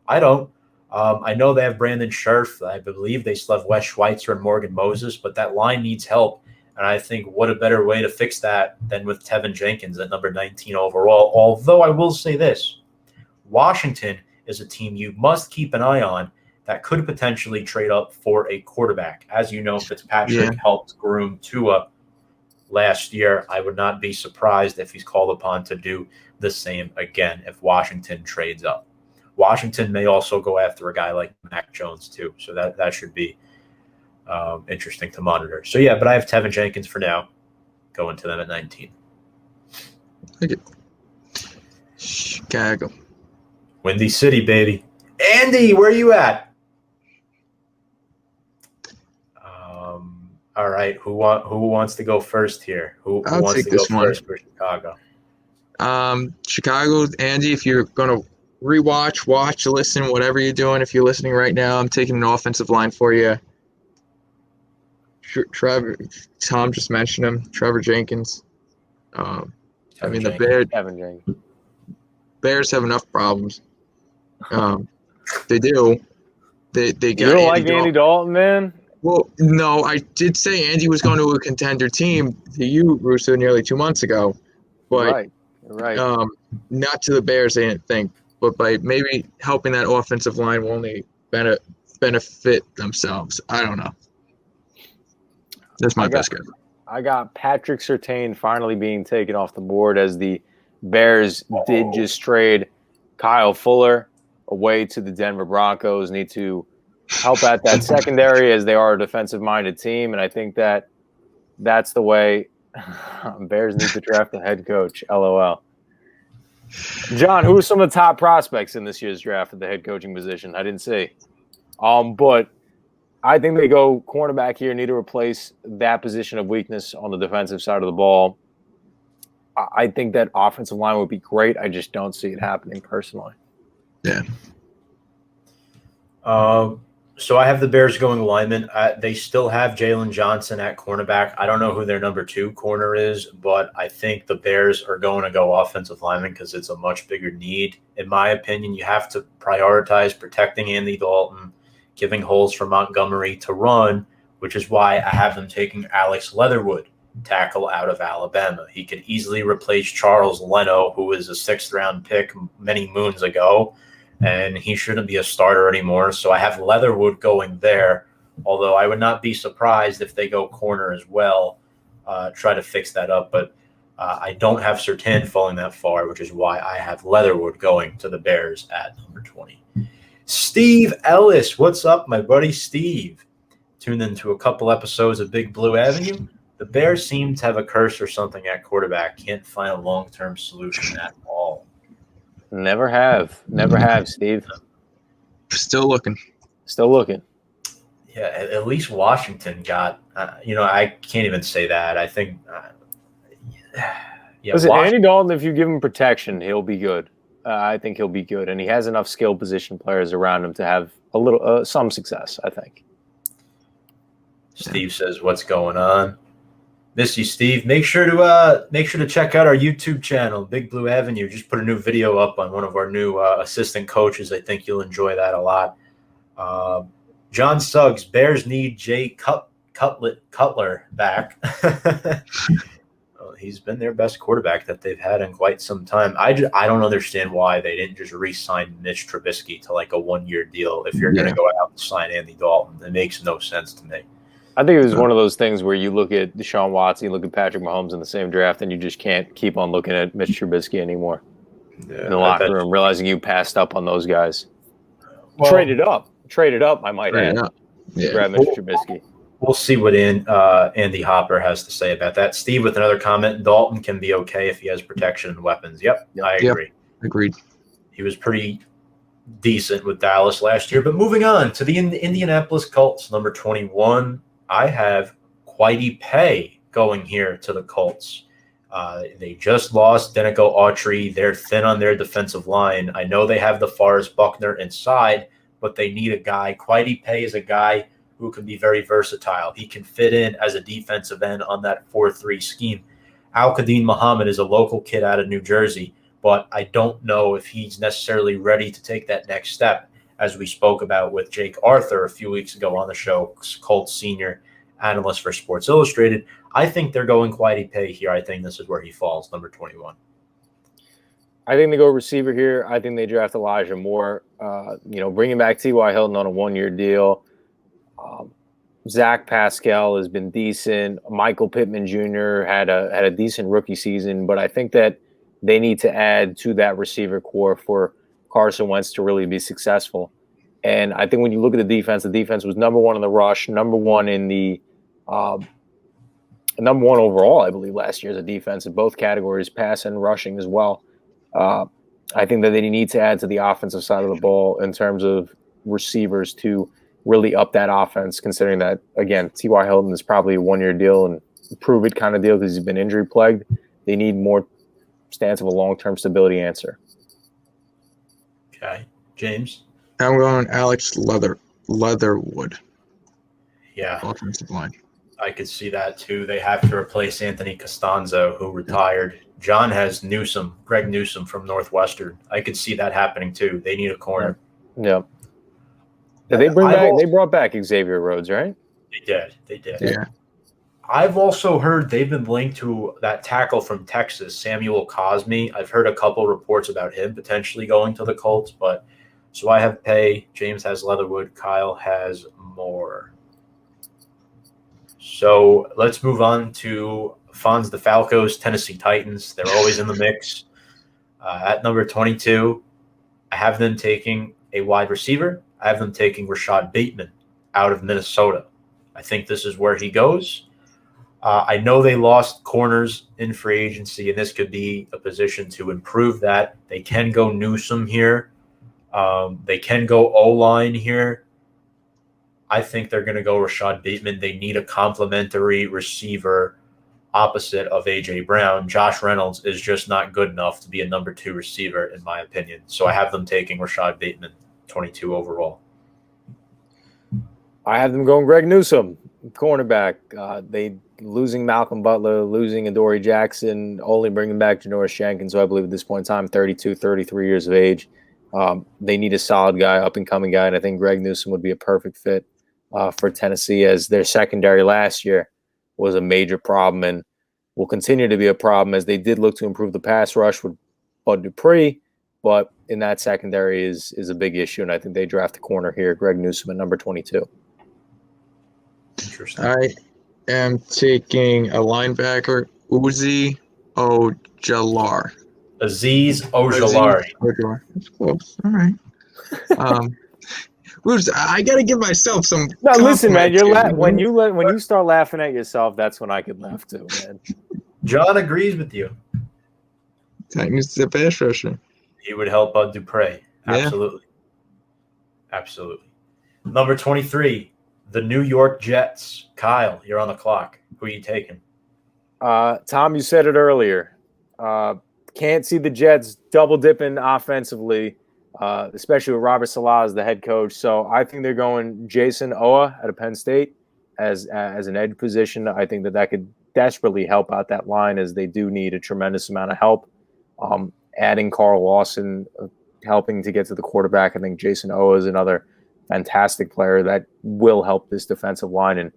I don't. I know they have Brandon Scherf. I believe they still have Wes Schweitzer and Morgan Moses, but that line needs help. And I think what a better way to fix that than with Tevin Jenkins at number 19 overall. Although I will say this, Washington is a team you must keep an eye on that could potentially trade up for a quarterback. As you know, Fitzpatrick helped groom Tua last year. I would not be surprised if he's called upon to do the same again if Washington trades up. Washington may also go after a guy like Mack Jones too, so that should be interesting to monitor. So yeah, but I have Tevin Jenkins for now, going to them at 19. Okay. Chicago. Windy City, baby. Andy, where are you at? All right, who wants to go first here? Who wants to go first for Chicago? Chicago, Andy, if you're going to rewatch, watch, listen, whatever you're doing, if you're listening right now, I'm taking an offensive line for you. Trevor, Tom just mentioned him, Trevor Jenkins. The Bears have enough problems. They do. They got. You don't like Andy Dalton, man? Well, no, I did say Andy was going to a contender team to you, Russo, nearly 2 months ago, but right. Not to the Bears. I didn't think, but by maybe helping that offensive line will only benefit themselves. I don't know. That's my best guess. I got Patrick Surtain finally being taken off the board, as the Bears did just trade Kyle Fuller away to the Denver Broncos. Need to help at that secondary, as they are a defensive-minded team, and I think that's the way Bears need to draft a head coach. LOL. John, who are some of the top prospects in this year's draft at the head coaching position? I didn't see. But I think they go cornerback here, need to replace that position of weakness on the defensive side of the ball. I think that offensive line would be great. I just don't see it happening personally. Yeah. So I have the Bears going lineman. They still have Jalen Johnson at cornerback. I don't know who their number 2 corner is, but I think the Bears are going to go offensive lineman because it's a much bigger need. In my opinion, you have to prioritize protecting Andy Dalton, giving holes for Montgomery to run, which is why I have them taking Alex Leatherwood, tackle out of Alabama. He could easily replace Charles Leno, who was a 6th-round pick many moons ago, and he shouldn't be a starter anymore. So I have Leatherwood going there, although I would not be surprised if they go corner as well, try to fix that up. But I don't have Surtain falling that far, which is why I have Leatherwood going to the Bears at number 20. Steve Ellis, what's up, my buddy Steve? Tuned into a couple episodes of Big Blue Avenue. The Bears seem to have a curse or something at quarterback. Can't find a long-term solution at all. Never have, Steve. Still looking. Yeah, at least Washington got. I can't even say that. I think. Listen, Andy Dalton, if you give him protection, he'll be good. I think he'll be good, and he has enough skill position players around him to have a little, some success. I think. Steve says, "What's going on?" Miss you, Steve. Make sure to check out our YouTube channel, Big Blue Avenue. Just put a new video up on one of our new assistant coaches. I think you'll enjoy that a lot. John Suggs, Bears need Jay Cutler back. Well, he's been their best quarterback that they've had in quite some time. I don't understand why they didn't just re-sign Mitch Trubisky to like a 1-year deal. If you're going to go out and sign Andy Dalton, it makes no sense to me. I think it was one of those things where you look at Deshaun Watson, you look at Patrick Mahomes in the same draft, and you just can't keep on looking at Mitch Trubisky anymore in the locker room, realizing you passed up on those guys. Well, traded up, I might add. Yeah. Grab Mitch Trubisky. We'll see what Andy Hopper has to say about that. Steve with another comment, Dalton can be okay if he has protection and weapons. Yep, I agree. Agreed. He was pretty decent with Dallas last year. But moving on to the Indianapolis Colts, number 21. I have Kwity Paye going here to the Colts. They just lost Denico Autry. They're thin on their defensive line. I know they have the Forrest Buckner inside, but they need a guy. Kwity Paye is a guy who can be very versatile. He can fit in as a defensive end on that 4-3 scheme. Al-Qadim Muhammad is a local kid out of New Jersey, but I don't know if he's necessarily ready to take that next step, as we spoke about with Jake Arthur a few weeks ago on the show, Colts senior analyst for Sports Illustrated. I think they're going Kwity Paye here. I think this is where he falls, number 21. I think they go receiver here. I think they draft Elijah Moore. Bringing back T.Y. Hilton on a 1-year deal. Zach Pascal has been decent. Michael Pittman Jr. had a decent rookie season, but I think that they need to add to that receiver core for Carson Wentz to really be successful. And I think when you look at the defense was number 1 in the rush, number 1 in the number 1 overall, I believe, last year as a defense in both categories, pass and rushing as well. I think that they need to add to the offensive side of the ball in terms of receivers to really up that offense, considering that, again, T.Y. Hilton is probably a 1-year deal and prove it kind of deal because he's been injury plagued. They need more stance of a long-term stability answer. Okay. James? I'm going Alex Leatherwood. Yeah. Offensive line. I could see that too. They have to replace Anthony Costanzo, who retired. John has Greg Newsome from Northwestern. I could see that happening too. They need a corner. Yeah. They brought back Xavier Rhodes, right? They did. Yeah. I've also heard they've been linked to that tackle from Texas, Samuel Cosme. I've heard a couple reports about him potentially going to the Colts, but so I have Paye, James has Leatherwood, Kyle has Moore. So let's move on to Fonz DeFalco's Tennessee Titans. They're always in the mix. At number 22, I have them taking a wide receiver. I have them taking Rashad Bateman out of Minnesota. I think this is where he goes. I know they lost corners in free agency, and this could be a position to improve that. They can go Newsome here. They can go O-line here. I think they're going to go Rashad Bateman. They need a complementary receiver opposite of A.J. Brown. Josh Reynolds is just not good enough to be a number 2 receiver, in my opinion. So I have them taking Rashad Bateman, 22 overall. I have them going Greg Newsome, cornerback. They losing Malcolm Butler, losing Adoree Jackson, only bringing back Janoris Jenkins, who I believe at this point in time, 32, 33 years of age. They need a solid guy, up-and-coming guy, and I think Greg Newsome would be a perfect fit for Tennessee, as their secondary last year was a major problem and will continue to be a problem, as they did look to improve the pass rush with Bud Dupree, but in that secondary is a big issue, and I think they draft a corner here, Greg Newsome at number 22. Interesting. I am taking a linebacker, Uzi Ojulari. Azeez Ojulari. That's close. All right. I got to give myself some. No, listen, man. compliments here. When you start laughing at yourself, that's when I could laugh too, man. John agrees with you. Titans the pass rusher. He would help Bud Dupree. Absolutely. Yeah. Absolutely. Number 23, the New York Jets. Kyle, you're on the clock. Who are you taking? Tom, you said it earlier. Can't see the Jets double dipping offensively, especially with Robert Saleh as the head coach. So I think they're going Jason Owosu out of Penn State as an edge position. I think that could desperately help out that line, as they do need a tremendous amount of help. Adding Carl Lawson, helping to get to the quarterback. I think Jason Owosu is another fantastic player that will help this defensive line and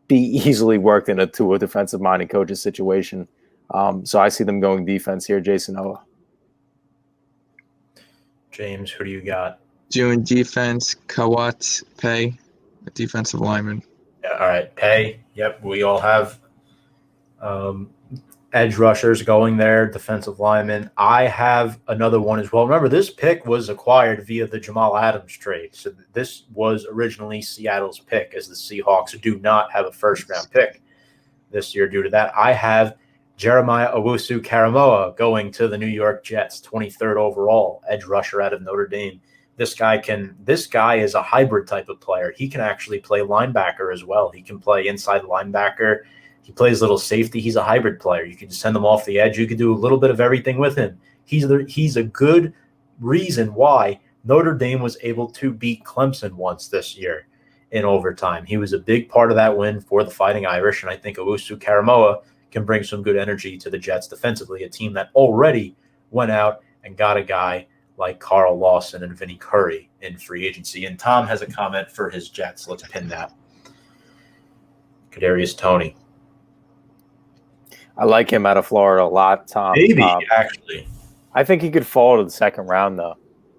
be easily worked into a defensive-minded coach's situation. So I see them going defense here, Jason Owosu. James, who do you got? Doing defense, Kawat Pay, a defensive lineman. Yeah, all right, Pay. Yep, we all have edge rushers going there, defensive linemen. I have another one as well. Remember, this pick was acquired via the Jamal Adams trade. So this was originally Seattle's pick, as the Seahawks do not have a first-round pick this year due to that. I have Jeremiah Owosu Caramoa going to the New York Jets, 23rd overall, edge rusher out of Notre Dame. This guy is a hybrid type of player. He can actually play linebacker as well. He can play inside linebacker. He plays little safety. He's a hybrid player. You can send him off the edge. You can do a little bit of everything with him. He's a good reason why Notre Dame was able to beat Clemson once this year in overtime. He was a big part of that win for the Fighting Irish, and I think Owosu Caramoa can bring some good energy to the Jets defensively, a team that already went out and got a guy like Carl Lawson and Vinny Curry in free agency. And Tom has a comment for his Jets. Let's pin that. Kadarius Toney. I like him out of Florida a lot, Tom. Maybe, actually. I think he could fall to the second round, though.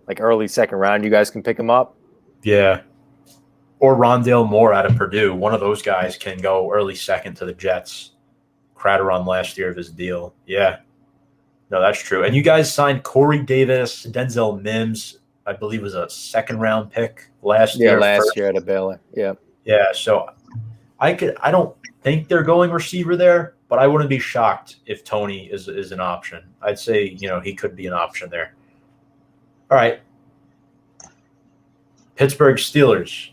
Like early second round, you guys can pick him up? Yeah. Or Rondale Moore out of Purdue. One of those guys can go early second to the Jets. Crowder on last year of his deal. Yeah. No, that's true. And you guys signed Corey Davis, Denzel Mims, I believe was a second-round pick last year. Yeah, last year at a Baylor. Yeah. Yeah, so I don't think they're going receiver there, but I wouldn't be shocked if Toney is an option. I'd say, he could be an option there. All right. Pittsburgh Steelers.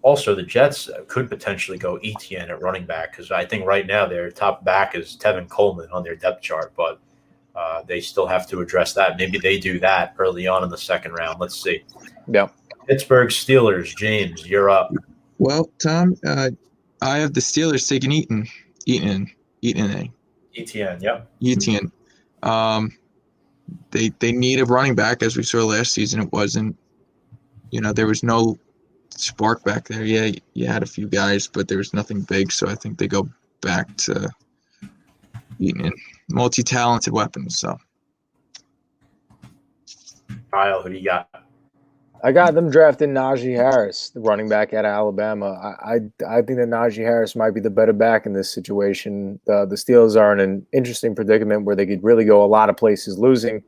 Also, the Jets could potentially go Etienne at running back, because I think right now their top back is Tevin Coleman on their depth chart, but they still have to address that. Maybe they do that early on in the second round. Let's see. Yeah. Pittsburgh Steelers. James, you're up. Well, Tom, I have the Steelers taking Etienne. Yep. Etienne. They need a running back, as we saw last season. It wasn't, there was no spark back there. Yeah, you had a few guys, but there was nothing big. So I think they go back to Etienne. Multi-talented weapons. So, Kyle, who do you got? I got them drafting Najee Harris, the running back out of Alabama. I think that Najee Harris might be the better back in this situation. The Steelers are in an interesting predicament where they could really go a lot of places, losing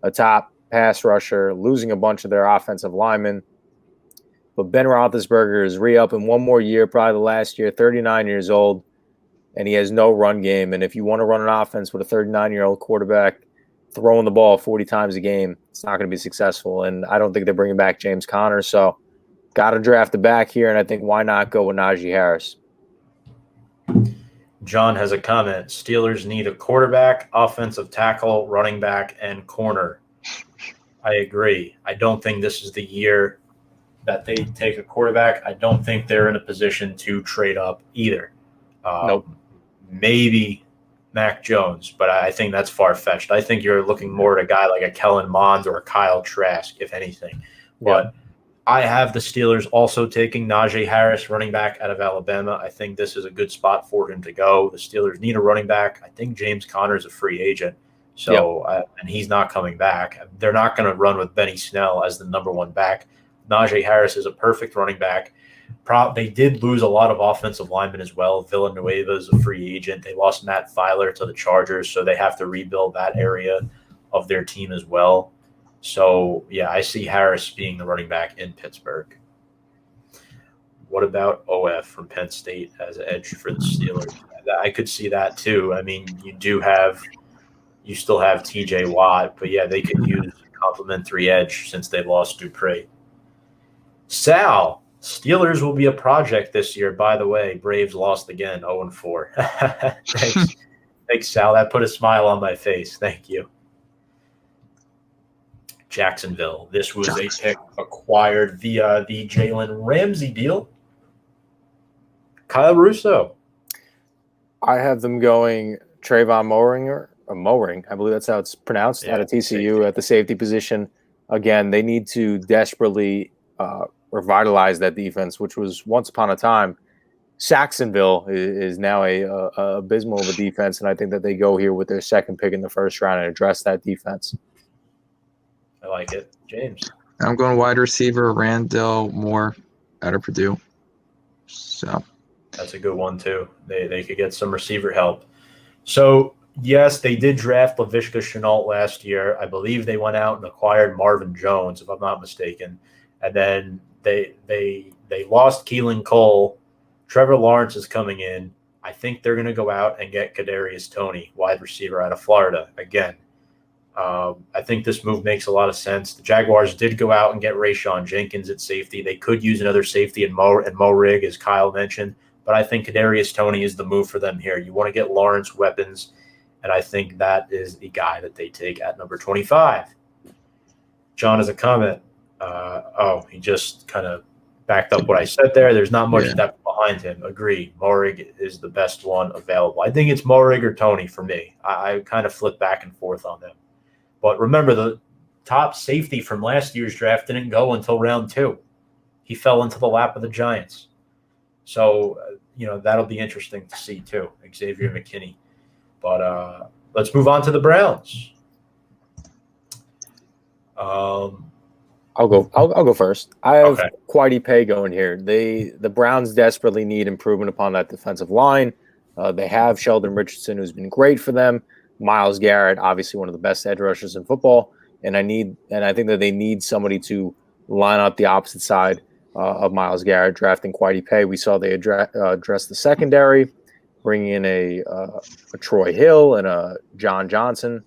a top pass rusher, losing a bunch of their offensive linemen. But Ben Roethlisberger is re-upping one more year, probably the last year, 39 years old, and he has no run game. And if you want to run an offense with a 39-year-old quarterback throwing the ball 40 times a game, it's not going to be successful. And I don't think they're bringing back James Conner. So Got to draft the back here, and I think why not go with Najee Harris? John has a comment. Steelers need a quarterback, offensive tackle, running back, and corner. I agree. I don't think this is the year that they take a quarterback. I don't think they're in a position to trade up either. Nope. Maybe Mack Jones, but I think that's far-fetched. I think you're looking more at a guy like a Kellen Mond or a Kyle Trask, if anything. But I have the Steelers also taking Najee Harris, running back out of Alabama. I think this is a good spot for him to go. The Steelers need a running back. I think James Conner is a free agent, and he's not coming back. They're not going to run with Benny Snell as the number one back. Najee Harris is a perfect running back. They did lose a lot of offensive linemen as well. Villanueva is a free agent. They lost Matt Filer to the Chargers, so they have to rebuild that area of their team as well. So, yeah, I see Harris being the running back in Pittsburgh. What about OF from Penn State as an edge for the Steelers? I could see that too. I mean, you still have TJ Watt, but, yeah, they could use a complimentary edge since they lost Dupree. Sal, Steelers will be a project this year. By the way, Braves lost again, 0-4. Thanks, Sal. That put a smile on my face. Thank you. Jacksonville. This was a pick acquired via the Jalen Ramsey deal. Kyle Russo. I have them going Trayvon Moehrig, I believe that's how it's pronounced, out of TCU at the safety position. Again, they need to desperately revitalize that defense, which was once upon a time. Saxonville is now a abysmal of a defense, and I think that they go here with their second pick in the first round and address that defense. I like it. James. I'm going wide receiver Randall Moore out of Purdue. So that's a good one too. They could get some receiver help. So yes, they did draft Laviska Shenault last year. I believe they went out and acquired Marvin Jones, if I'm not mistaken. And then they lost Keelan Cole. Trevor Lawrence is coming in. I think they're going to go out and get Kadarius Toney, wide receiver out of Florida, again. I think this move makes a lot of sense. The Jaguars did go out and get Rayshon Jenkins at safety. They could use another safety in Moehrig, as Kyle mentioned, but I think Kadarius Toney is the move for them here. You want to get Lawrence weapons, and I think that is the guy that they take at number 25. John has a comment. He just kind of backed up what I said there. There's not much depth behind him. Agree. Moehrig is the best one available. I think it's Moehrig or Toney for me. I kind of flip back and forth on them. But remember, the top safety from last year's draft didn't go until round 2. He fell into the lap of the Giants. So, that'll be interesting to see too, Xavier McKinney. But let's move on to the Browns. I'll go first. I have Kwity Paye going here. The Browns desperately need improvement upon that defensive line. They have Sheldon Richardson, who's been great for them. Myles Garrett, obviously one of the best edge rushers in football, and I think that they need somebody to line up the opposite side of Myles Garrett, drafting Kwity Paye. We saw they address the secondary, bringing in a Troy Hill and a John Johnson.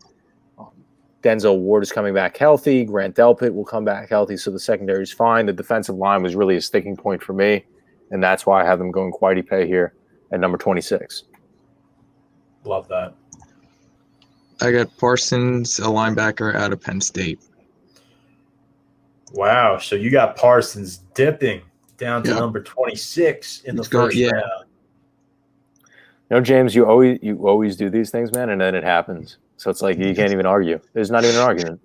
Denzel Ward is coming back healthy. Grant Delpit will come back healthy, so the secondary is fine. The defensive line was really a sticking point for me, and that's why I have them going Kwity Paye here at number 26. Love that. I got Parsons, a linebacker out of Penn State. Wow. So you got Parsons dipping down to number 26 in the first round. James, you always do these things, man, and then it happens. So it's like you can't even argue. There's not even an argument.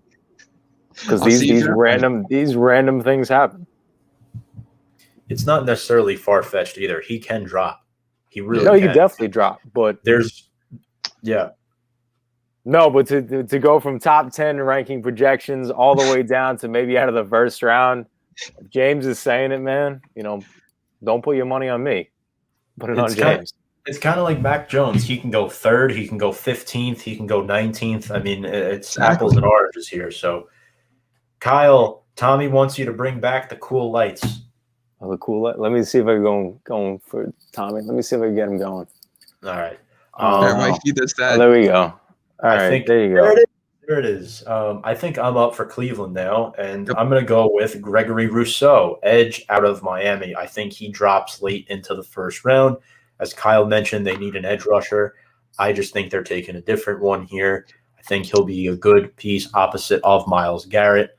Because these random things happen. It's not necessarily far-fetched either. He can drop. He really can. He can definitely drop. But No, but to go from top 10 ranking projections all the way down to maybe out of the first round, if James is saying it, man, don't put your money on me. Put it on James. It's kind of like Mack Jones. He can go 3rd. He can go 15th. He can go 19th. I mean, it's apples and oranges here. So, Kyle, Tommy wants you to bring back the cool lights. Oh, the cool light. Let me see if I can going for Tommy. Let me see if I can get him going. All right. There might be this, that. There we go. All right, there you go. There it is. I think I'm up for Cleveland now, and I'm going to go with Gregory Rousseau, edge out of Miami. I think he drops late into the first round. As Kyle mentioned, they need an edge rusher. I just think they're taking a different one here. I think he'll be a good piece opposite of Myles Garrett,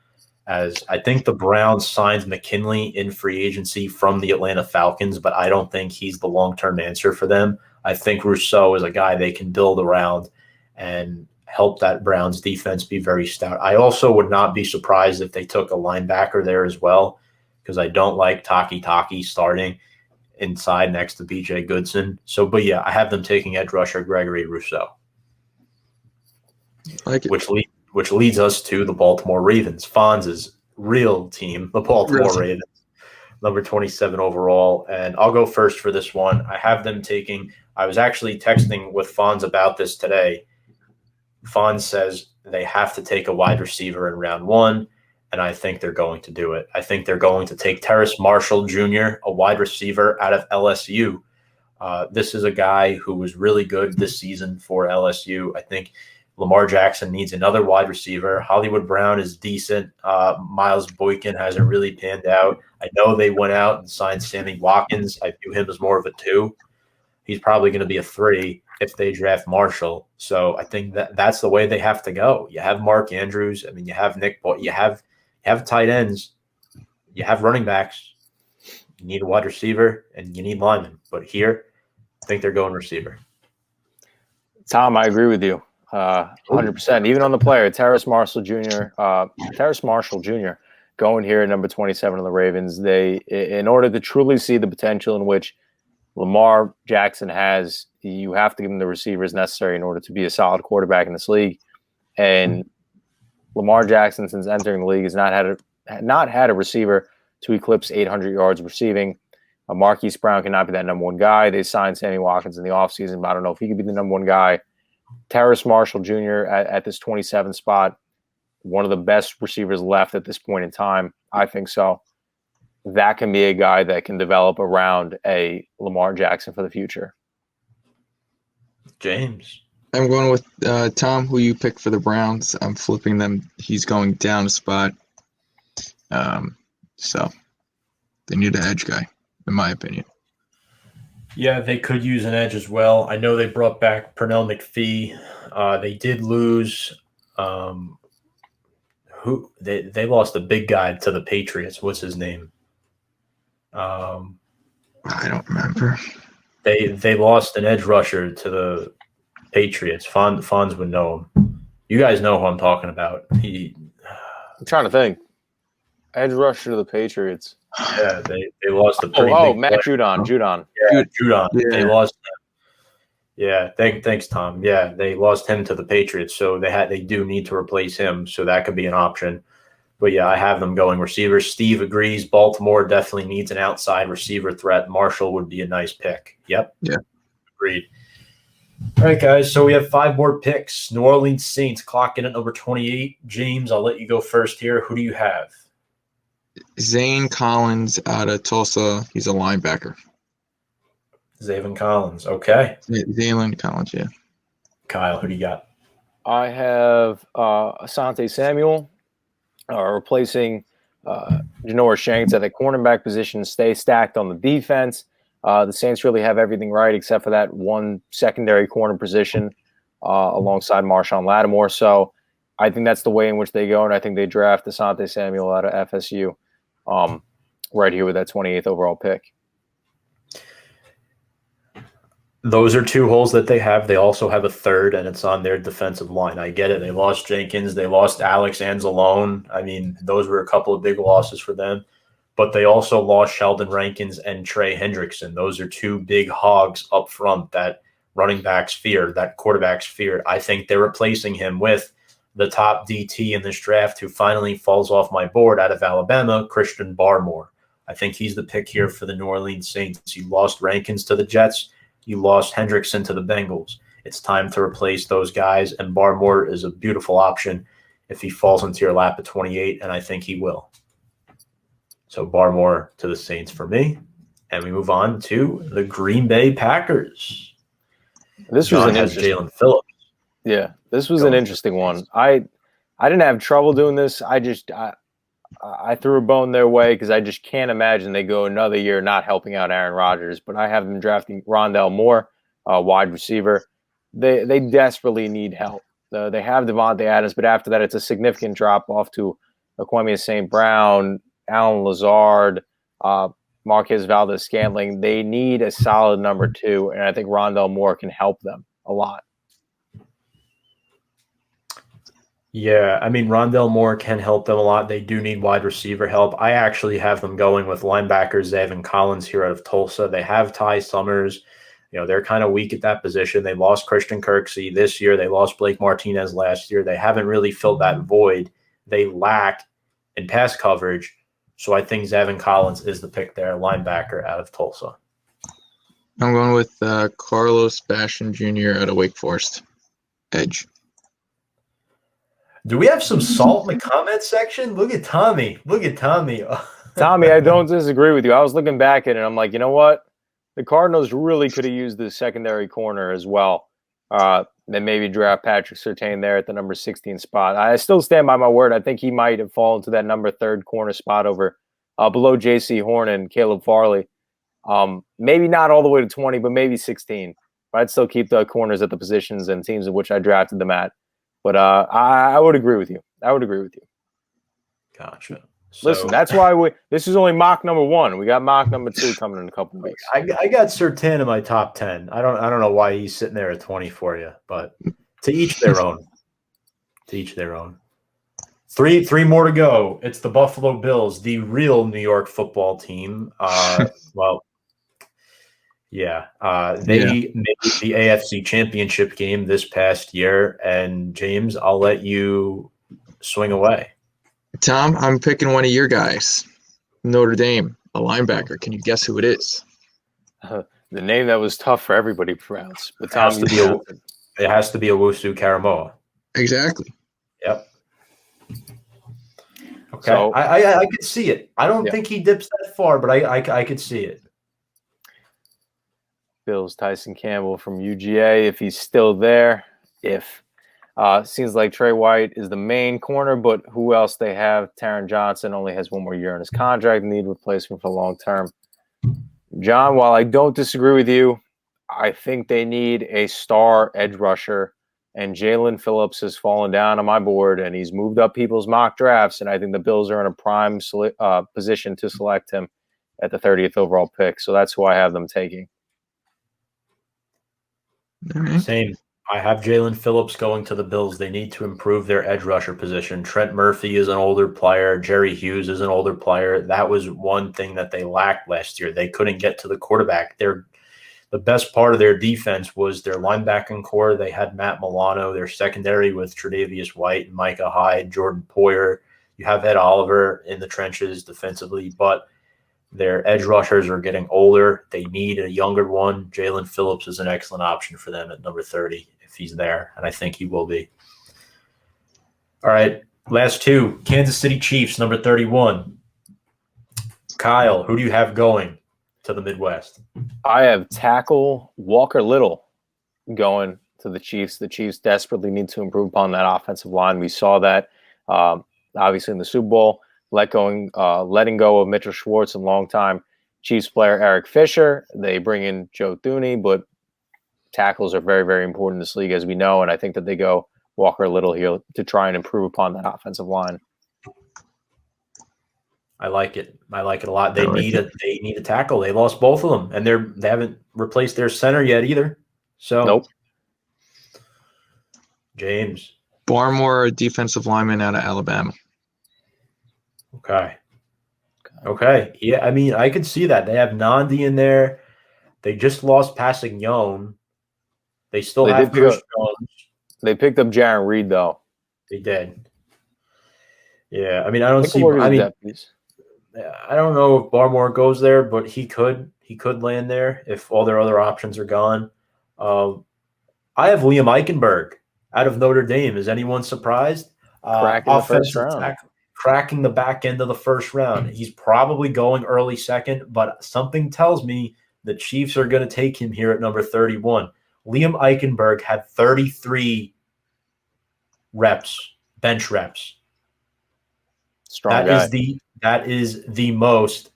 as I think the Browns signed McKinley in free agency from the Atlanta Falcons, but I don't think he's the long-term answer for them. I think Rousseau is a guy they can build around and help that Browns defense be very stout. I also would not be surprised if they took a linebacker there as well, because I don't like Taki starting inside next to BJ Goodson. So, but yeah, I have them taking edge rusher Gregory Rousseau. Like it. Which leads us to the Baltimore Ravens, Fonz's real team, the Baltimore Ravens, number 27 overall. And I'll go first for this one. I have them taking – I was actually texting with Fonz about this today. Fonz says they have to take a wide receiver in round 1, and I think they're going to do it. I think they're going to take Terrace Marshall Jr., a wide receiver out of LSU. This is a guy who was really good this season for LSU. I think Lamar Jackson needs another wide receiver. Hollywood Brown is decent. Miles Boykin hasn't really panned out. I know they went out and signed Sammy Watkins. I view him as more of a 2. He's probably going to be a 3 if they draft Marshall. So I think that's the way they have to go. You have Mark Andrews. I mean, you have Nick Boy. You have tight ends. You have running backs. You need a wide receiver, and you need linemen. But here, I think they're going receiver. Tom, I agree with you 100%. Even on the player, Terrace Marshall Jr., going here at number 27 on the Ravens. They, in order to truly see the potential in which Lamar Jackson has, you have to give him the receivers necessary in order to be a solid quarterback in this league. And Lamar Jackson, since entering the league, has not had a receiver to eclipse 800 yards receiving. Marquise Brown cannot be that number 1 guy. They signed Sammy Watkins in the offseason, but I don't know if he could be the number 1 guy. Terrace Marshall Jr. at this 27 spot, one of the best receivers left at this point in time. I think so. That can be a guy that can develop around a Lamar Jackson for the future. James. I'm going with Tom, who you picked for the Browns. I'm flipping them. He's going down a spot. So they need an edge guy, in my opinion. Yeah, they could use an edge as well. I know they brought back Pernell McPhee. They did lose they lost a big guy to the Patriots. What's his name? I don't remember. They lost an edge rusher to the Patriots. Fonz would know him. You guys know who I'm talking about. I'm trying to think. Edge rusher to the Patriots. Yeah, they lost a pretty big Matt Judon. Yeah, Judon. Yeah. They lost him. Yeah, thanks, Tom. Yeah, they lost him to the Patriots, so they do need to replace him, so that could be an option. But yeah, I have them going receivers. Steve agrees. Baltimore definitely needs an outside receiver threat. Marshall would be a nice pick. Yep. Yeah. Agreed. All right, guys. So we have 5 more picks. New Orleans Saints clock in at number 28. James, I'll let you go first here. Who do you have? Zane Collins out of Tulsa. He's a linebacker. Zaven Collins. Okay. Zaylen Collins, yeah. Kyle, who do you got? I have Asante Samuel replacing Janoris Shanks at the cornerback position. Stay stacked on the defense. The Saints really have everything right except for that one secondary corner position alongside Marshawn Lattimore. So I think that's the way in which they go, and I think they draft Asante Samuel out of FSU right here with that 28th overall pick. Those are 2 holes that they have. They also have a third, and it's on their defensive line. I get it. They lost Jenkins. They lost Alex Anzalone. I mean, those were a couple of big losses for them. But they also lost Sheldon Rankins and Trey Hendrickson. Those are 2 big hogs up front that running backs fear, that quarterbacks fear. I think they're replacing him with the top DT in this draft who finally falls off my board out of Alabama, Christian Barmore. I think he's the pick here for the New Orleans Saints. You lost Rankins to the Jets. You lost Hendrickson to the Bengals. It's time to replace those guys, and Barmore is a beautiful option if he falls into your lap at 28, and I think he will. So Barmore to the Saints for me. And we move on to the Green Bay Packers. This was an interesting Jalen Phillips. Yeah, this was an interesting one. I I didn't have trouble doing this. I threw a bone their way because I just can't imagine they go another year not helping out Aaron Rodgers. But I have them drafting Rondell Moore, wide receiver. They desperately need help. They have Devontae Adams, but after that, it's a significant drop off to Kwame St. Brown, Alan Lazard, Marquez Valdez-Scantling. They need a solid number 2, and I think Rondell Moore can help them a lot. Yeah, I mean, Rondell Moore can help them a lot. They do need wide receiver help. I actually have them going with linebackers Zayvon Collins here out of Tulsa. They have Ty Summers. They're kind of weak at that position. They lost Christian Kirksey this year. They lost Blake Martinez last year. They haven't really filled that void they lack in pass coverage. So I think Zayvon Collins is the pick there, linebacker out of Tulsa. I'm going with Carlos Basham Jr. out of Wake Forest. Edge. Do we have some salt in the comments section? Look at Tommy. Tommy, I don't disagree with you. I was looking back at it, and I'm like, you know what? The Cardinals really could have used the secondary corner as well. Then maybe draft Patrick Surtain there at the number 16 spot. I still stand by my word. I think he might have fallen to that number 3 corner spot over below J.C. Horn and Caleb Farley. Maybe not all the way to 20, but maybe 16. But I'd still keep the corners at the positions and teams in which I drafted them at. But I would agree with you. Gotcha. Listen, that's why this is only mock number 1. We got mock number 2 coming in a couple of weeks. I got Surtain in my top 10. I don't know why he's sitting there at 20 for you, but to each their own. Three more to go. It's the Buffalo Bills, the real New York football team. They made the AFC Championship game this past year. And James, I'll let you swing away. Tom, I'm picking one of your guys, Notre Dame, a linebacker. Can you guess who it is? The name that was tough for everybody to pronounce. But It has to be Owosu Caramoa. Exactly. Yep. Okay, So, I could see it. I don't think he dips that far, but I could see it. Bills, Tyson Campbell from UGA, if he's still there. Seems like Trey White is the main corner, but who else they have? Taron Johnson only has 1 more year on his contract, need replacement for long term. John, while I don't disagree with you, I think they need a star edge rusher, and Jalen Phillips has fallen down on my board, and he's moved up people's mock drafts, and I think the Bills are in a prime position to select him at the 30th overall pick. So that's who I have them taking. Same. I have Jalen Phillips going to the Bills. They need to improve their edge rusher position. Trent Murphy is an older player. Jerry Hughes is an older player. That was one thing that they lacked last year. They couldn't get to the quarterback. The best part of their defense was their linebacking core. They had Matt Milano, their secondary with Tre'Davious White, Micah Hyde, Jordan Poyer. You have Ed Oliver in the trenches defensively, but their edge rushers are getting older. They need a younger one. Jalen Phillips is an excellent option for them at number 30 if he's there, and I think he will be. All right, last 2. Kansas City Chiefs, number 31. Kyle, who do you have going to the Midwest? I have tackle Walker Little going to the Chiefs. The Chiefs desperately need to improve upon that offensive line. We saw that obviously in the Super Bowl. Letting go of Mitchell Schwartz and longtime Chiefs player Eric Fisher. They bring in Joe Thuney, but tackles are very, very important in this league, as we know, and I think that they go Walker Little here to try and improve upon that offensive line. I like it. I like it a lot. They need a tackle. They lost both of them, and they haven't replaced their center yet either. So nope. James. Barmore, defensive lineman out of Alabama. Okay. Yeah, I mean, I could see that. They have Nandi in there. They just lost Passignon. They still have Chris Jones. They picked up Jaron Reed, though. They did. Yeah, I mean, I don't know if Barmore goes there, but he could land there if all their other options are gone. I have Liam Eichenberg out of Notre Dame. Is anyone surprised? Cracking the first round. Cracking the back end of the first round. He's probably going early second, but something tells me the Chiefs are going to take him here at number 31. Liam Eichenberg had 33 reps bench reps. Strong guy. That is the most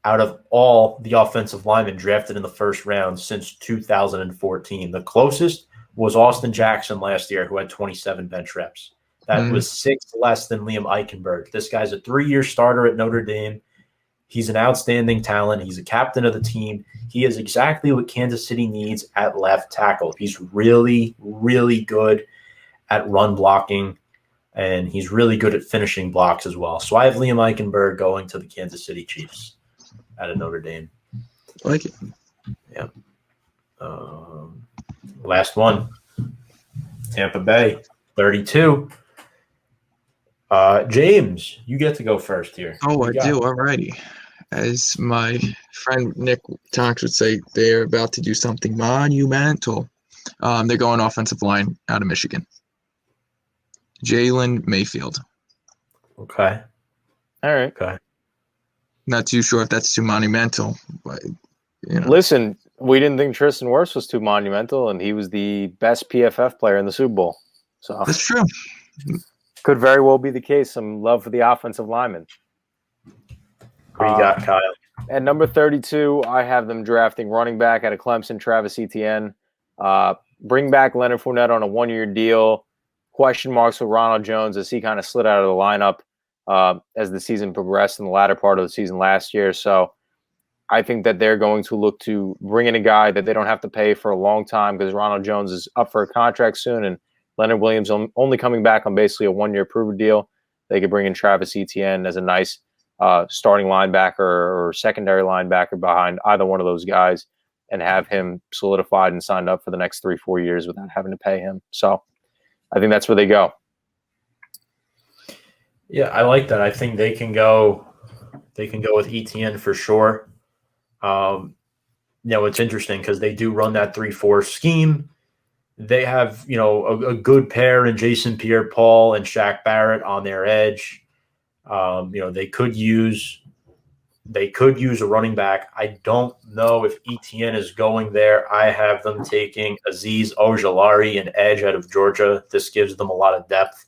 out of all the offensive linemen drafted in the first round since 2014. The closest was Austin Jackson last year, who had 27 bench reps. That was 6 less than Liam Eichenberg. This guy's a 3-year starter at Notre Dame. He's an outstanding talent. He's a captain of the team. He is exactly what Kansas City needs at left tackle. He's really, really good at run blocking, and he's really good at finishing blocks as well. So I have Liam Eichenberg going to the Kansas City Chiefs out of Notre Dame. I like it. Yeah. Last one. Tampa Bay, 32. James, you get to go first here. Oh, I do. Alrighty. As my friend Nick Tonks would say, they're about to do something monumental. They're going offensive line out of Michigan. Jalen Mayfield. Okay. All right. Okay. Not too sure if that's too monumental, but Listen, we didn't think Tristan Wirfs was too monumental, and he was the best PFF player in the Super Bowl. So that's true. Could very well be the case. Some love for the offensive lineman. What you got, Kyle? At number 32, I have them drafting running back out of Clemson, Travis Etienne. Bring back Leonard Fournette on a 1-year deal. Question marks with Ronald Jones as he kind of slid out of the lineup as the season progressed in the latter part of the season last year. So I think that they're going to look to bring in a guy that they don't have to pay for a long time because Ronald Jones is up for a contract soon, and Leonard Williams only coming back on basically a 1-year proven deal. They could bring in Travis Etienne as a nice starting linebacker or secondary linebacker behind either one of those guys and have him solidified and signed up for the next 3-4 years without having to pay him. So I think that's where they go. Yeah, I like that. I think they can go with Etienne for sure. It's interesting because they do run that 3-4 scheme. They have, a good pair in Jason Pierre-Paul and Shaq Barrett on their edge. They could use a running back. I don't know if Etienne is going there. I have them taking Azeez Ojulari, an edge out of Georgia. This gives them a lot of depth.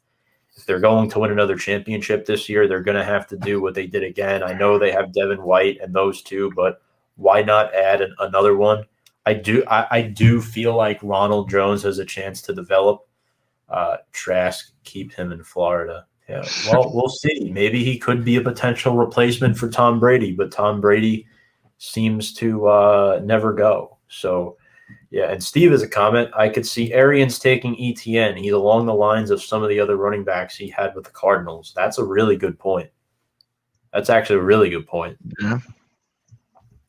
If they're going to win another championship this year, they're going to have to do what they did again. I know they have Devin White and those two, but why not add another one? I do feel like Ronald Jones has a chance to develop. Trask, keep him in Florida. Yeah, well, we'll see. Maybe he could be a potential replacement for Tom Brady, but Tom Brady seems to never go. So, yeah, and Steve has a comment. I could see Arians taking Etienne. He's along the lines of some of the other running backs he had with the Cardinals. That's a really good point. That's actually a really good point. Yeah.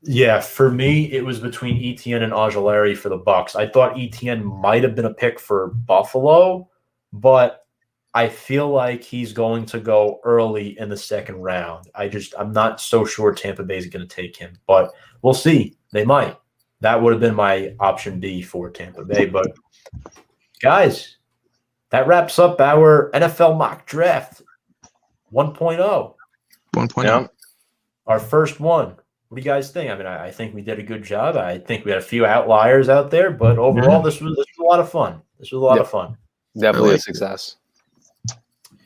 Yeah, for me, it was between Etienne and Ojulari for the Bucs. I thought Etienne might have been a pick for Buffalo, but I feel like he's going to go early in the second round. I'm not so sure Tampa Bay is going to take him, but we'll see. They might. That would have been my option B for Tampa Bay. But, guys, that wraps up our NFL mock draft 1.0. 1.0. Yeah. Our first one. What do you guys think? I mean, I think we did a good job. I think we had a few outliers out there, but overall, this was a lot of fun. This was a lot of fun. Definitely a success.